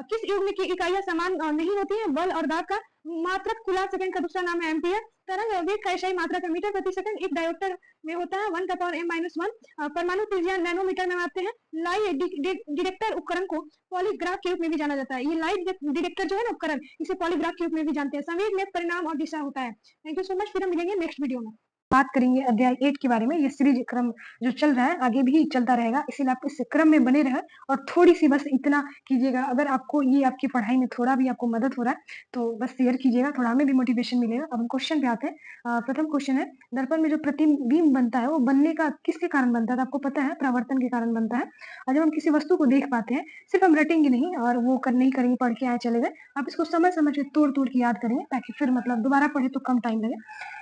किस युग में की इकाइयां समान नहीं होती है? बल और दाब का। मात्रक कुलाल सेकंड का दूसरा नाम है एम्पियर। तरंग वेग का एसआई मात्रक है मीटर प्रति सेकंड। एक डायोप्टर में होता है 1 का पावर m-1। परमाणु त्रिज्या नैनोमीटर में मापते हैं। लाइट डिटेक्टर उपकरण को पॉलीग्राफ के रूप में भी जाना जाता है। ये लाइट डिटेक्टर जो है ना उपकरण, इसे पॉलीग्राफ के रूप में भी जानते हैं। संवेग में परिणाम और दिशा होता है। Thank you so much. फिर हम मिलेंगे नेक्स्ट वीडियो में। बात करेंगे अध्याय 8 के बारे में। ये सीरीज क्रम जो चल रहा है आगे भी चलता रहेगा, इसलिए आप इस क्रम में बने रहे और थोड़ी सी बस इतना कीजिएगा। अगर आपको ये आपकी पढ़ाई में थोड़ा भी आपको मदद हो रहा है तो बस शेयर कीजिएगा, थोड़ा हमें भी मोटिवेशन मिलेगा। अब हम क्वेश्चन पे आते हैं। प्रथम क्वेश्चन है, दर्पण में जो प्रतिबिंब बनता है वो बनने का किसके कारण बनता है? तो आपको पता है परावर्तन के कारण बनता है। और जब हम किसी वस्तु को देख पाते हैं, सिर्फ हम रटेंगे नहीं और वो नहीं करेंगे पढ़ के आए चले गए, आप इसको समझ समझ के तोड़ तोड़ के याद करेंगे ताकि फिर मतलब दोबारा पढ़े तो कम टाइम लगे।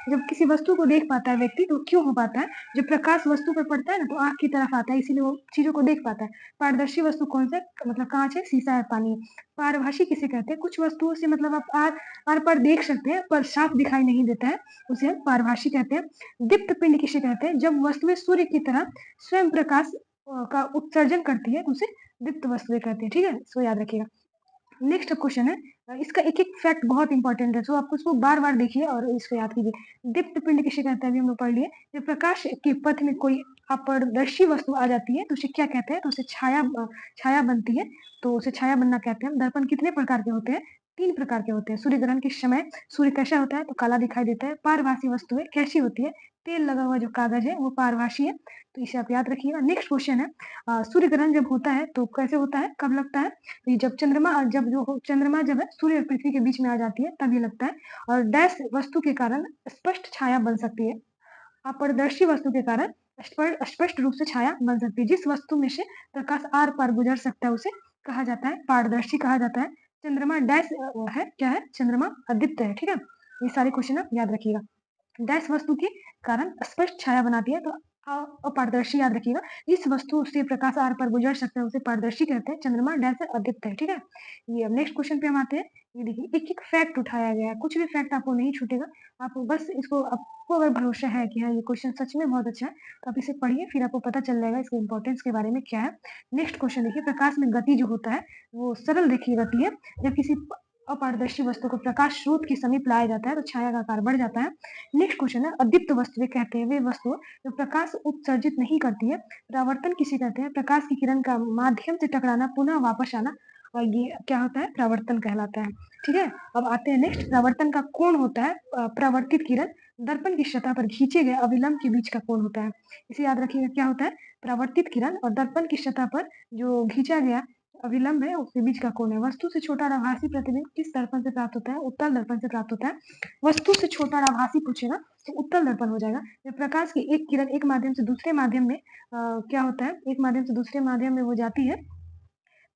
जब किसी वस्तु को देख पाता है व्यक्ति तो क्यों हो पाता है? जब प्रकाश वस्तु पर पड़ता है ना तो आंख की तरफ आता है, इसीलिए वो चीजों को देख पाता है। पारदर्शी वस्तु कौन सा? मतलब कांच है, शीशा है, पानी है। पारभासी किसे कहते हैं? कुछ वस्तुओं से मतलब आप आर पार देख सकते हैं पर साफ दिखाई नहीं देता है, उसे हम पारभासी कहते हैं। दीप्त पिंड किसे कहते हैं? जब वस्तुएं सूर्य की तरह स्वयं प्रकाश का उत्सर्जन करती है तो उसे दीप्त वस्तुएं कहते हैं। ठीक है, इसको याद रखिएगा। नेक्स्ट क्वेश्चन है, इसका एक एक फैक्ट बहुत इंपॉर्टेंट है, तो आपको इसको बार बार देखिए और इसको याद कीजिए। दीप्त पिंड किसे कहते हैं? अभी हम लोग पढ़ लिए। जब प्रकाश के पथ में कोई अपारदर्शी वस्तु आ जाती है तो उसे क्या कहते हैं? तो उसे छाया बनती है, तो उसे छाया बनना कहते हैं। दर्पण कितने प्रकार के होते हैं? 3 प्रकार के होते हैं। सूर्य ग्रहण के समय सूर्य कैसा होता है? तो काला दिखाई देता है। पारभासी वस्तुएं कैसी होती है? तेल लगा हुआ जो कागज है वो पारभासी है, तो इसे आप याद रखिएगा। नेक्स्ट क्वेश्चन है, सूर्य ग्रहण जब होता है तो कैसे होता है, कब लगता है? तो जब चंद्रमा जब है सूर्य और पृथ्वी के बीच में आ जाती है तब ये लगता है। और डैश वस्तु के कारण स्पष्ट छाया बन सकती है। अपारदर्शी वस्तु के कारण स्पष्ट रूप से छाया बन सकती है। जिस वस्तु में से प्रकाश आर पार गुजर सकता है उसे कहा जाता है पारदर्शी कहा जाता है। चंद्रमा डैश है, क्या है? चंद्रमा अदीप्त है। ठीक है, ये सारे क्वेश्चन आप याद रखिएगा। डैश वस्तु के कारण स्पष्ट छाया बनाती है, तो अपारदर्शी याद रखिएगा। इस वस्तु से प्रकाश आर पार गुजर सकता है उसे पारदर्शी कहते हैं। चंद्रमा डैश है, अदीप्त है। ठीक है, ये अब नेक्स्ट क्वेश्चन पे हम आते हैं। ये देखिए एक एक फैक्ट उठाया गया है, कुछ भी फैक्ट आपको नहीं छूटेगा। आप बस इसको, आपको अगर भरोसा है कि हाँ ये क्वेश्चन सच में बहुत अच्छा है तो आप इसे पढ़िए, फिर आपको पता चल जाएगा इसके इंपॉर्टेंस के बारे में क्या है। नेक्स्ट क्वेश्चन देखिए, प्रकाश में गति जो होता है वो सरल रेखीय गति है। जब किसी अपारदर्शी वस्तु को प्रकाश स्रोत के समीप लाया जाता है तो छाया का आकार बढ़ जाता है। नेक्स्ट क्वेश्चन है, अदीप्त वस्तुएं कहते हैं वे वस्तुएं जो प्रकाश उत्सर्जित नहीं करती है। परावर्तन किसे कहते हैं? प्रकाश की किरण का माध्यम से टकराना पुनः वापस आना, और ये क्या होता है? परावर्तन कहलाता है। ठीक है, अब आते हैं नेक्स्ट, परावर्तन का कोण होता है परावर्तित किरण दर्पण की सतह पर खींचे गए अविलंब के बीच का कोण होता है। इसे याद रखिएगा, क्या होता है? परावर्तित किरण और दर्पण की सतह पर जो खींचा गया अविलंब है उसके बीच का कोण है। वस्तु से छोटा और आभासी प्रतिबिंब किस दर्पण से प्राप्त होता है? उत्तल दर्पण से प्राप्त होता है। वस्तु से छोटा और आभासी पूछेगा तो उत्तल दर्पण हो जाएगा। जब प्रकाश की एक किरण एक माध्यम से दूसरे माध्यम में क्या होता है? एक माध्यम से दूसरे माध्यम में वो जाती है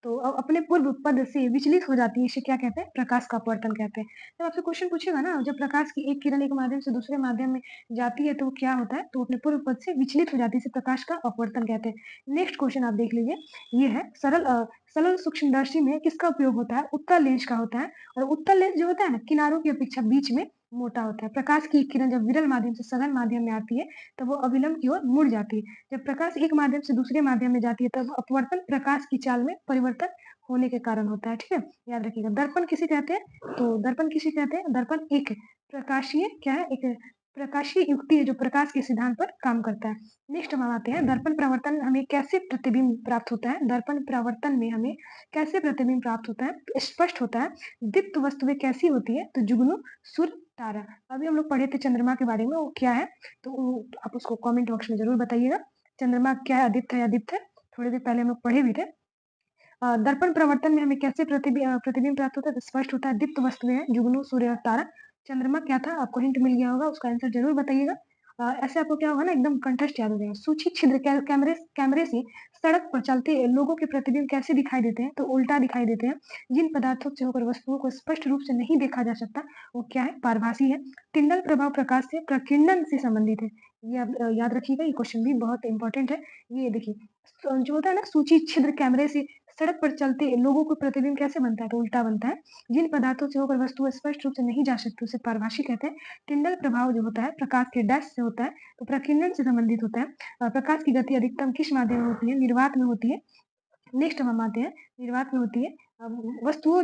तो अपने पूर्व पद से विचलित हो जाती है, इसे क्या कहते हैं? प्रकाश का अपवर्तन कहते हैं। जब आपसे क्वेश्चन पूछेगा ना, जब प्रकाश की एक किरण एक माध्यम से दूसरे माध्यम में जाती है तो वो क्या होता है? तो अपने पूर्व पद से विचलित हो जाती है, इसे प्रकाश का अपवर्तन कहते हैं। नेक्स्ट क्वेश्चन आप देख लीजिए, ये है सरल सूक्ष्मदर्शी में किसका उपयोग होता है? उत्तल लेंस का होता है। और उत्तल लेंस जो होता है ना, किनारों की अपेक्षा बीच में मोटा होता है। प्रकाश की एक किरण जब विरल माध्यम से सघन माध्यम में आती है तब वो अविलंब की ओर मुड़ जाती है। जब प्रकाश एक माध्यम से दूसरे माध्यम में जाती है तब अपवर्तन प्रकाश की चाल में परिवर्तन होने के कारण होता है। ठीक है, याद रखिएगा। दर्पण किसे कहते हैं? तो दर्पण किसे कहते हैं? दर्पण एक प्रकाशीय क्या है? एक प्रकाशीय युक्ति है जो प्रकाश के सिद्धांत पर काम करता है। नेक्स्ट हम आते हैं, दर्पण परावर्तन हमें कैसे प्रतिबिंब प्राप्त होता है? दर्पण परावर्तन में हमें कैसे प्रतिबिंब प्राप्त होता है? स्पष्ट होता है। दीप्त वस्तुएं कैसी होती है? तो जुगनू, सूर्य, तारा। अभी हम लोग पढ़े थे चंद्रमा के बारे में, वो क्या है तो आप उसको कमेंट बॉक्स में जरूर बताइएगा। चंद्रमा क्या है? अदीप्त है, अदीप्त है, थोड़ी देर पहले हम लोग पढ़े भी थे। दर्पण प्रवर्तन में हमें कैसे प्रतिबिंब प्राप्त होता है? तो स्पष्ट होता है। दीप्त वस्तुएं हैं जुगनू, सूर्य और तारा। चंद्रमा क्या था? आपको हिंट मिल गया होगा, उसका आंसर जरूर बताइएगा। ऐसे आपको क्या होगा ना एकदम कंठस्थ याद हो जाएगा। सूची छिद्र कैमरे कैमरे से सड़क पर चलते लोगों के प्रतिबिंब कैसे दिखाई देते हैं? तो उल्टा दिखाई देते हैं। जिन पदार्थों से होकर वस्तुओं को स्पष्ट रूप से नहीं देखा जा सकता, वो क्या है? पारभासी है। टिंडल प्रभाव प्रकाश से प्रकीर्णन से संबंधित है। ये आप याद रखिएगा, ये क्वेश्चन भी बहुत इंपॉर्टेंट है। ये देखिए, जो होता है ना सूची छिद्र कैमरे से सड़क पर चलते लोगों को प्रतिबिंब कैसे बनता है? तो उल्टा बनता है। जिन पदार्थों से होकर वस्तु स्पष्ट रूप से नहीं जा सकती, उसे पारभासी कहते हैं। टिंडल प्रभाव जो होता है प्रकाश के डैश से होता है, तो प्रकीर्णन से संबंधित होता है। प्रकाश की गति अधिकतम किस माध्यम में होती है? निर्वात में होती है। नेक्स्ट हम आते हैं, निर्वात में होती है। वस्तुओं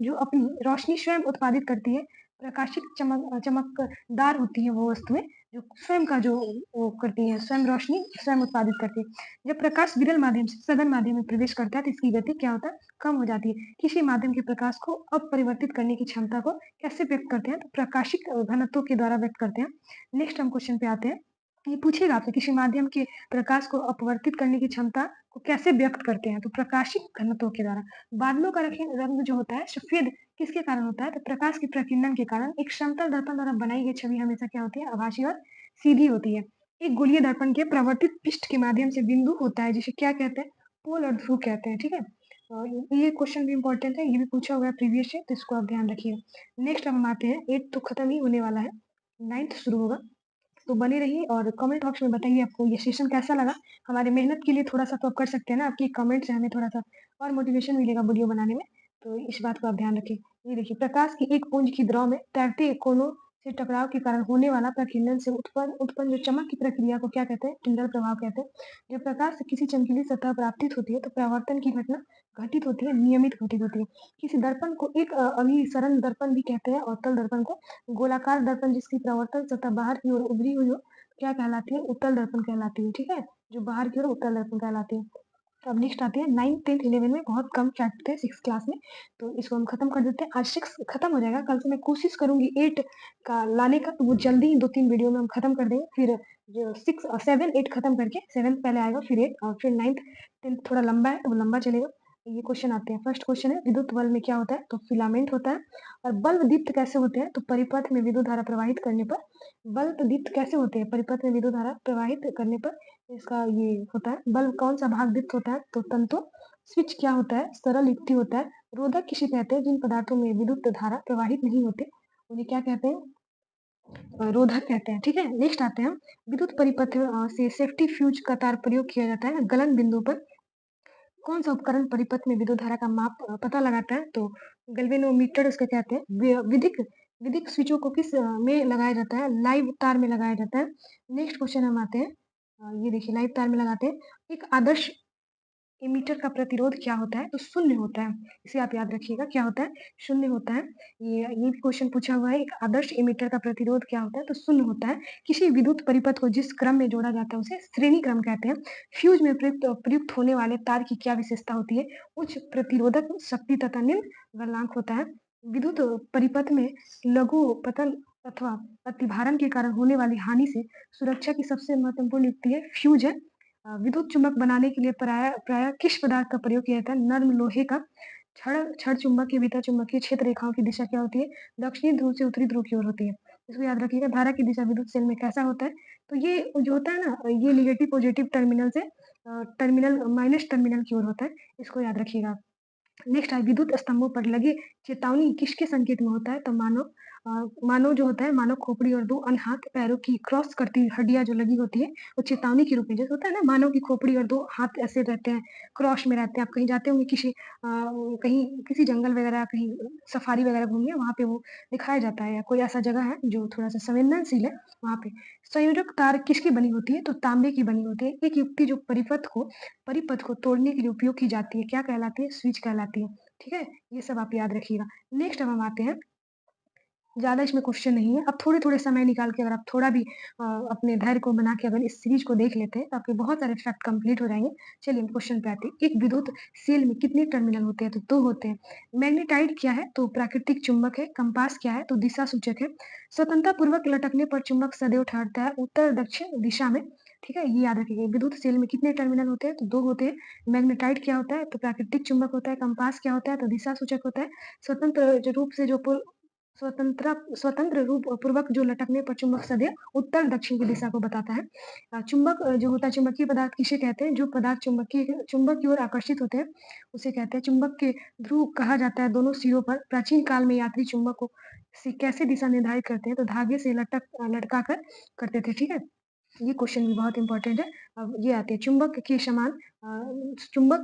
जो अपनी रोशनी स्वयं उत्पादित करती है, प्रकाशित चमकदार होती है वो वस्तुएं जो स्वयं का जो वो करती है, स्वयं रोशनी स्वयं उत्पादित करती है। जब प्रकाश विरल माध्यम से सघन माध्यम में प्रवेश करता है तो इसकी गति क्या होता है? कम हो जाती है। किसी माध्यम के प्रकाश को अपरिवर्तित करने की क्षमता को कैसे व्यक्त करते हैं? तो प्रकाशिक घनत्व के द्वारा व्यक्त करते हैं। नेक्स्ट हम क्वेश्चन पे आते हैं। ये पूछेगा आपसे किसी माध्यम के प्रकाश को अपवर्तित करने की क्षमता को कैसे व्यक्त करते हैं? तो प्रकाशिक घनत्व के द्वारा। बादलों का रंग जो होता है सफेद किसके कारण होता है? तो प्रकाश के प्रकीर्णन के कारण। एक समतल दर्पण द्वारा बनाई गई छवि हमेशा क्या होती है? आभासी और सीधी होती है। एक गोलीय दर्पण के प्रवर्तित पृष्ठ के माध्यम से बिंदु होता है जिसे क्या कहते हैं? पोल और ध्रुव कहते हैं, ठीक है? और ये क्वेश्चन भी इंपॉर्टेंट है, ये भी पूछा हुआ है प्रीवियस से, तो इसको आप ध्यान रखिएगा। नेक्स्ट हम आते हैं, 8 तो खत्म ही होने वाला है, 9th शुरू होगा। तो बने रहिए और कमेंट बॉक्स में बताइए आपको ये सेशन कैसा लगा। हमारी मेहनत के लिए थोड़ा-सा तो आप कर सकते हैं ना, आपके कमेंट से हमें थोड़ा-सा और मोटिवेशन मिलेगा वीडियो बनाने में, तो इस बात को आप ध्यान रखें। ये देखिए, प्रकाश की एक पुंज की द्रव में तैरते कोनों से टकराव के कारण होने वाला प्रकीर्णन से उत्पन्न उत्पन्न जो चमक की प्रक्रिया को क्या कहते हैं? टिंडल प्रभाव कहते हैं। जब प्रकाश से किसी चमकीली सतह पर आपतित होती है तो परावर्तन की घटना घटित होती है, नियमित घटित होती है। किसी दर्पण को एक अभिसरण दर्पण भी कहते हैं और तल दर्पण को। गोलाकार दर्पण जिसकी परावर्तन सतह बाहर की ओर उभरी हुई हो, क्या कहलाती है? उत्तल दर्पण कहलाती है, ठीक है? जो बाहर की ओर उत्तल दर्पण कहलाती है। तो अब नेक्स्ट आते हैं 9th, 10th, 11 में बहुत कम फैक्ट थे 6th क्लास में, तो इसको हम खत्म कर देते हैं। आज 6 खत्म हो जाएगा, कल से मैं कोशिश करूँगी 8 का लाने का, तो वो जल्दी ही 2-3 वीडियो में हम खत्म कर देंगे। फिर जो 6 7 8 खत्म करके 7th पहले आएगा, फिर 8 और फिर 9th 10th थोड़ा लंबा है, तो वो लंबा चलेगा। ये क्वेश्चन आते हैं। फर्स्ट क्वेश्चन है विद्युत बल्ब में क्या होता है? तो फिलामेंट होता है। और बल्ब दीप्त कैसे होते हैं? तो परिपथ में विद्युत धारा प्रवाहित करने पर। बल्ब दीप्त कैसे होते हैं? परिपथ में विद्युत धारा प्रवाहित करने पर इसका ये होता है। बल्ब कौन सा भाग दीप्त होता है? तो तंतु। स्विच क्या होता है? सरल युक्ति होता है। रोधक किसे कहते हैं? जिन पदार्थों में विद्युत धारा प्रवाहित नहीं होते, उन्हें क्या कहते हैं? रोधक कहते हैं, ठीक है? नेक्स्ट आते हैं हम, विद्युत परिपथ से सेफ्टी फ्यूज का तार प्रयोग किया जाता है गलन बिंदु पर। कौन सा उपकरण परिपथ में विद्युत धारा का माप पता लगाता है? तो गैल्वेनोमीटर उसको कहते हैं। विधिक विधिक स्विचों को किस में लगाया जाता है? लाइव तार में लगाया जाता है। नेक्स्ट क्वेश्चन हम आते हैं। ये देखिए, लाइव तार में लगाते हैं। एक आदर्श एमीटर का प्रतिरोध क्या होता है? तो शून्य होता है। इसे आप याद रखिएगा, क्या होता है? शून्य होता है। ये भी क्वेश्चन पूछा हुआ है, एक आदर्श एमीटर का प्रतिरोध क्या होता है? तो शून्य होता है। किसी विद्युत परिपथ को जिस क्रम में जोड़ा जाता है उसे श्रेणी क्रम कहते हैं। फ्यूज में प्रयुक्त प्रयुक्त होने वाले तार की क्या विशेषता होती है? उच्च प्रतिरोधक शक्ति तथा निम्न गलनांक होता है। विद्युत परिपथ में लघु पतन अथवा अतिभारण के कारण होने वाली हानि से सुरक्षा की सबसे महत्वपूर्ण युक्ति है फ्यूज है। विद्युत चुम्बक बनाने के लिए प्रायः प्रायः किस पदार्थ का प्रयोग किया जाता है? नर्म लोहे का। छड़ छड़ चुंबक के भीतर चुंबकीय क्षेत्र रेखाओं की दिशा क्या होती है? दक्षिणी ध्रुव से उत्तरी ध्रुव की ओर होती है। इसको याद रखिएगा। धारा की दिशा विद्युत सेल में कैसा होता है? तो ये जो होता है ना, ये नेगेटिव पॉजिटिव टर्मिनल से टर्मिनल माइनस टर्मिनल की ओर होता है। इसको याद रखिएगा। नेक्स्ट है विद्युत स्तंभों पर लगे चेतावनी किसके संकेत में होता है? तो मानव जो होता है, मानव खोपड़ी और 2 अन्य हाथ पैरों की क्रॉस करती हुई हड्डियाँ जो लगी होती है, वो चेतावनी के रूप में, जैसे होता है ना मानव की खोपड़ी और 2 हाथ ऐसे रहते हैं, क्रॉस में रहते हैं। आप कहीं जाते होंगे किसी कहीं किसी जंगल वगैरह, कहीं सफारी वगैरह घूमिए, वहाँ पे वो दिखाया जाता है, या कोई ऐसा जगह है जो थोड़ा-सा संवेदनशील है, वहाँ पे। संयोजक तार किसकी बनी होती है? तो तांबे की बनी होती है। एक युक्ति जो परिपथ को तोड़ने के लिए उपयोग की जाती है, क्या कहलाती है? स्विच कहलाती है, ठीक है? ये सब आप याद रखिएगा। नेक्स्ट अब हम आते हैं, ज़्यादा इसमें क्वेश्चन नहीं है। अब थोड़े-थोड़े समय निकाल के अगर आप थोड़ा भी अपने धैर्य को बना के अगर इस सीरीज़ को देख लेते हैं, तो आपके बहुत सारे फैक्ट कंप्लीट हो जाएँगे। चलिए हम क्वेश्चन पे आते हैं। एक विद्युत सेल में कितने टर्मिनल होते हैं? तो 2 होते हैं। मैग्नेटाइट क्या है? तो प्राकृतिक चुंबक है। कंपास क्या है? तो दिशा सूचक है। स्वतंत्रतापूर्वक लटकने पर चुंबक सदैव ठहरता है उत्तर-दक्षिण दिशा में, ठीक है? ये याद रखिएगा। विद्युत सेल में कितने टर्मिनल होते हैं? तो 2 होते हैं। मैग्नेटाइट क्या होता है? तो प्राकृतिक चुंबक होता है। कंपास क्या होता है? तो दिशा सूचक होता है। स्वतंत्र जो रूप से जो स्वतंत्र रूप पूर्वक जो लटकने पर चुंबक सदैव उत्तर-दक्षिण की दिशा को बताता है। चुंबक जो होता है चुंबकीय पदार्थ किसे कहते हैं? जो पदार्थ चुंबक की ओर आकर्षित होते हैं, उसे कहते हैं। चुंबक के ध्रुव कहा जाता है दोनों सिरों पर। प्राचीन काल में यात्री चुंबक को से कैसे दिशा निर्धारित करते हैं? तो धागे से लटका कर करते थे, ठीक है? ये क्वेश्चन भी बहुत इम्पोर्टेंट है। अब ये आते हैं चुंबक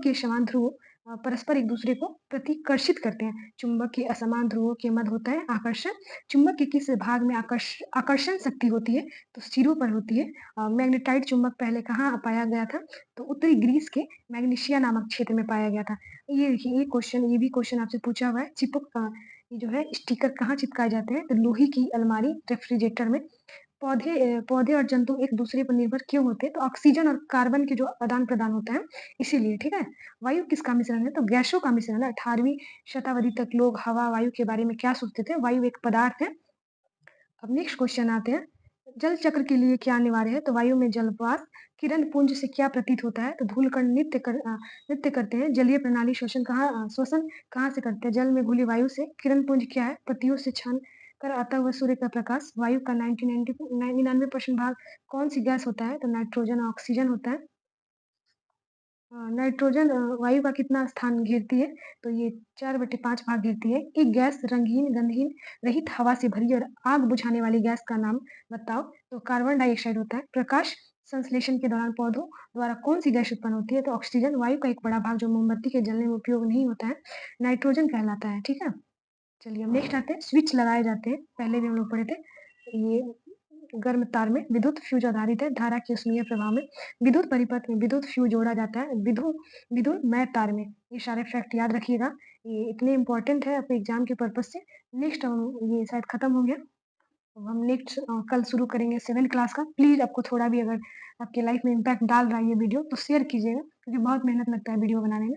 के समान ध्रुव परस्पर एक दूसरे को प्रतिकर्षित करते हैं। चुंबक के असमान ध्रुवों के मध्य होता है आकर्षण। चुंबक के किस भाग में आकर्षण शक्ति होती है? तो सिरों पर होती है। मैग्नेटाइट चुंबक पहले कहाँ पाया गया था? तो उत्तरी ग्रीस के मैग्नीशिया नामक क्षेत्र में पाया गया था। ये भी क्वेश्चन आपसे पूछा हुआ है। ये जो है स्टिकर कहाँ चिपकाए जाते हैं? तो लोहे की अलमारी, रेफ्रिजरेटर में। पौधे और जंतु एक दूसरे पर निर्भर क्यों होते हैं? तो ऑक्सीजन और कार्बन के जो आदान-प्रदान होता है, इसीलिए, ठीक है? वायु किसका मिश्रण है? तो गैसों का मिश्रण है। 18वीं शताब्दी तक लोग हवा, वायु के बारे में क्या सोचते थे? वायु एक पदार्थ है। अब नेक्स्ट क्वेश्चन आते हैं, जल चक्र के लिए क्या अनिवार्य है? तो वायु में जलवाष्प, किरण पुंज से क्या प्रतीत होता है? तो धूलकण नृत्य करते हैं। जलीय प्रणाली श्वसन कहाँ से करते हैं? जल में घुली वायु से। किरण पुंज क्या है? पत्तियों से छन कर आता हुआ सूर्य का प्रकाश। वायु का 99% भाग कौन-सी गैस होता है? तो नाइट्रोजन और ऑक्सीजन होता है। नाइट्रोजन वायु का कितना स्थान घेरती है? तो ये 4/5 भाग घेरती है। एक गैस रंगहीन, गंधहीन, रहित हवा से भरी और आग बुझाने वाली गैस का नाम बताओ? तो कार्बन डाइऑक्साइड होता है। प्रकाश संश्लेषण के दौरान पौधों द्वारा कौन-सी गैस उत्पन्न होती है? तो ऑक्सीजन। वायु का एक बड़ा भाग जो मोमबत्ती के जलने में उपयोग नहीं होता है, नाइट्रोजन कहलाता है, ठीक है? चलिए अब नेक्स्ट आते हैं, स्विच लगाए जाते हैं, पहले भी हम लोग पढ़े थे। ये गर्म तार में विद्युत फ्यूज आधारित है, धारा के ऊष्मीय प्रवाह में विद्युत परिपथ में विद्युत फ्यूज जोड़ा जाता है, विद्युन्मय तार में। ये सारे फैक्ट याद रखिएगा, ये इतने इम्पोर्टेंट है आपके एग्जाम के पर्पज से। नेक्स्ट ये शायद खत्म हो गया। अब हम नेक्स्ट कल शुरू करेंगे 7th क्लास का। प्लीज आपको थोड़ा भी अगर आपके लाइफ में इम्पैक्ट डाल रहा है ये वीडियो तो शेयर कीजिएगा, क्योंकि बहुत मेहनत लगता है वीडियो बनाने में।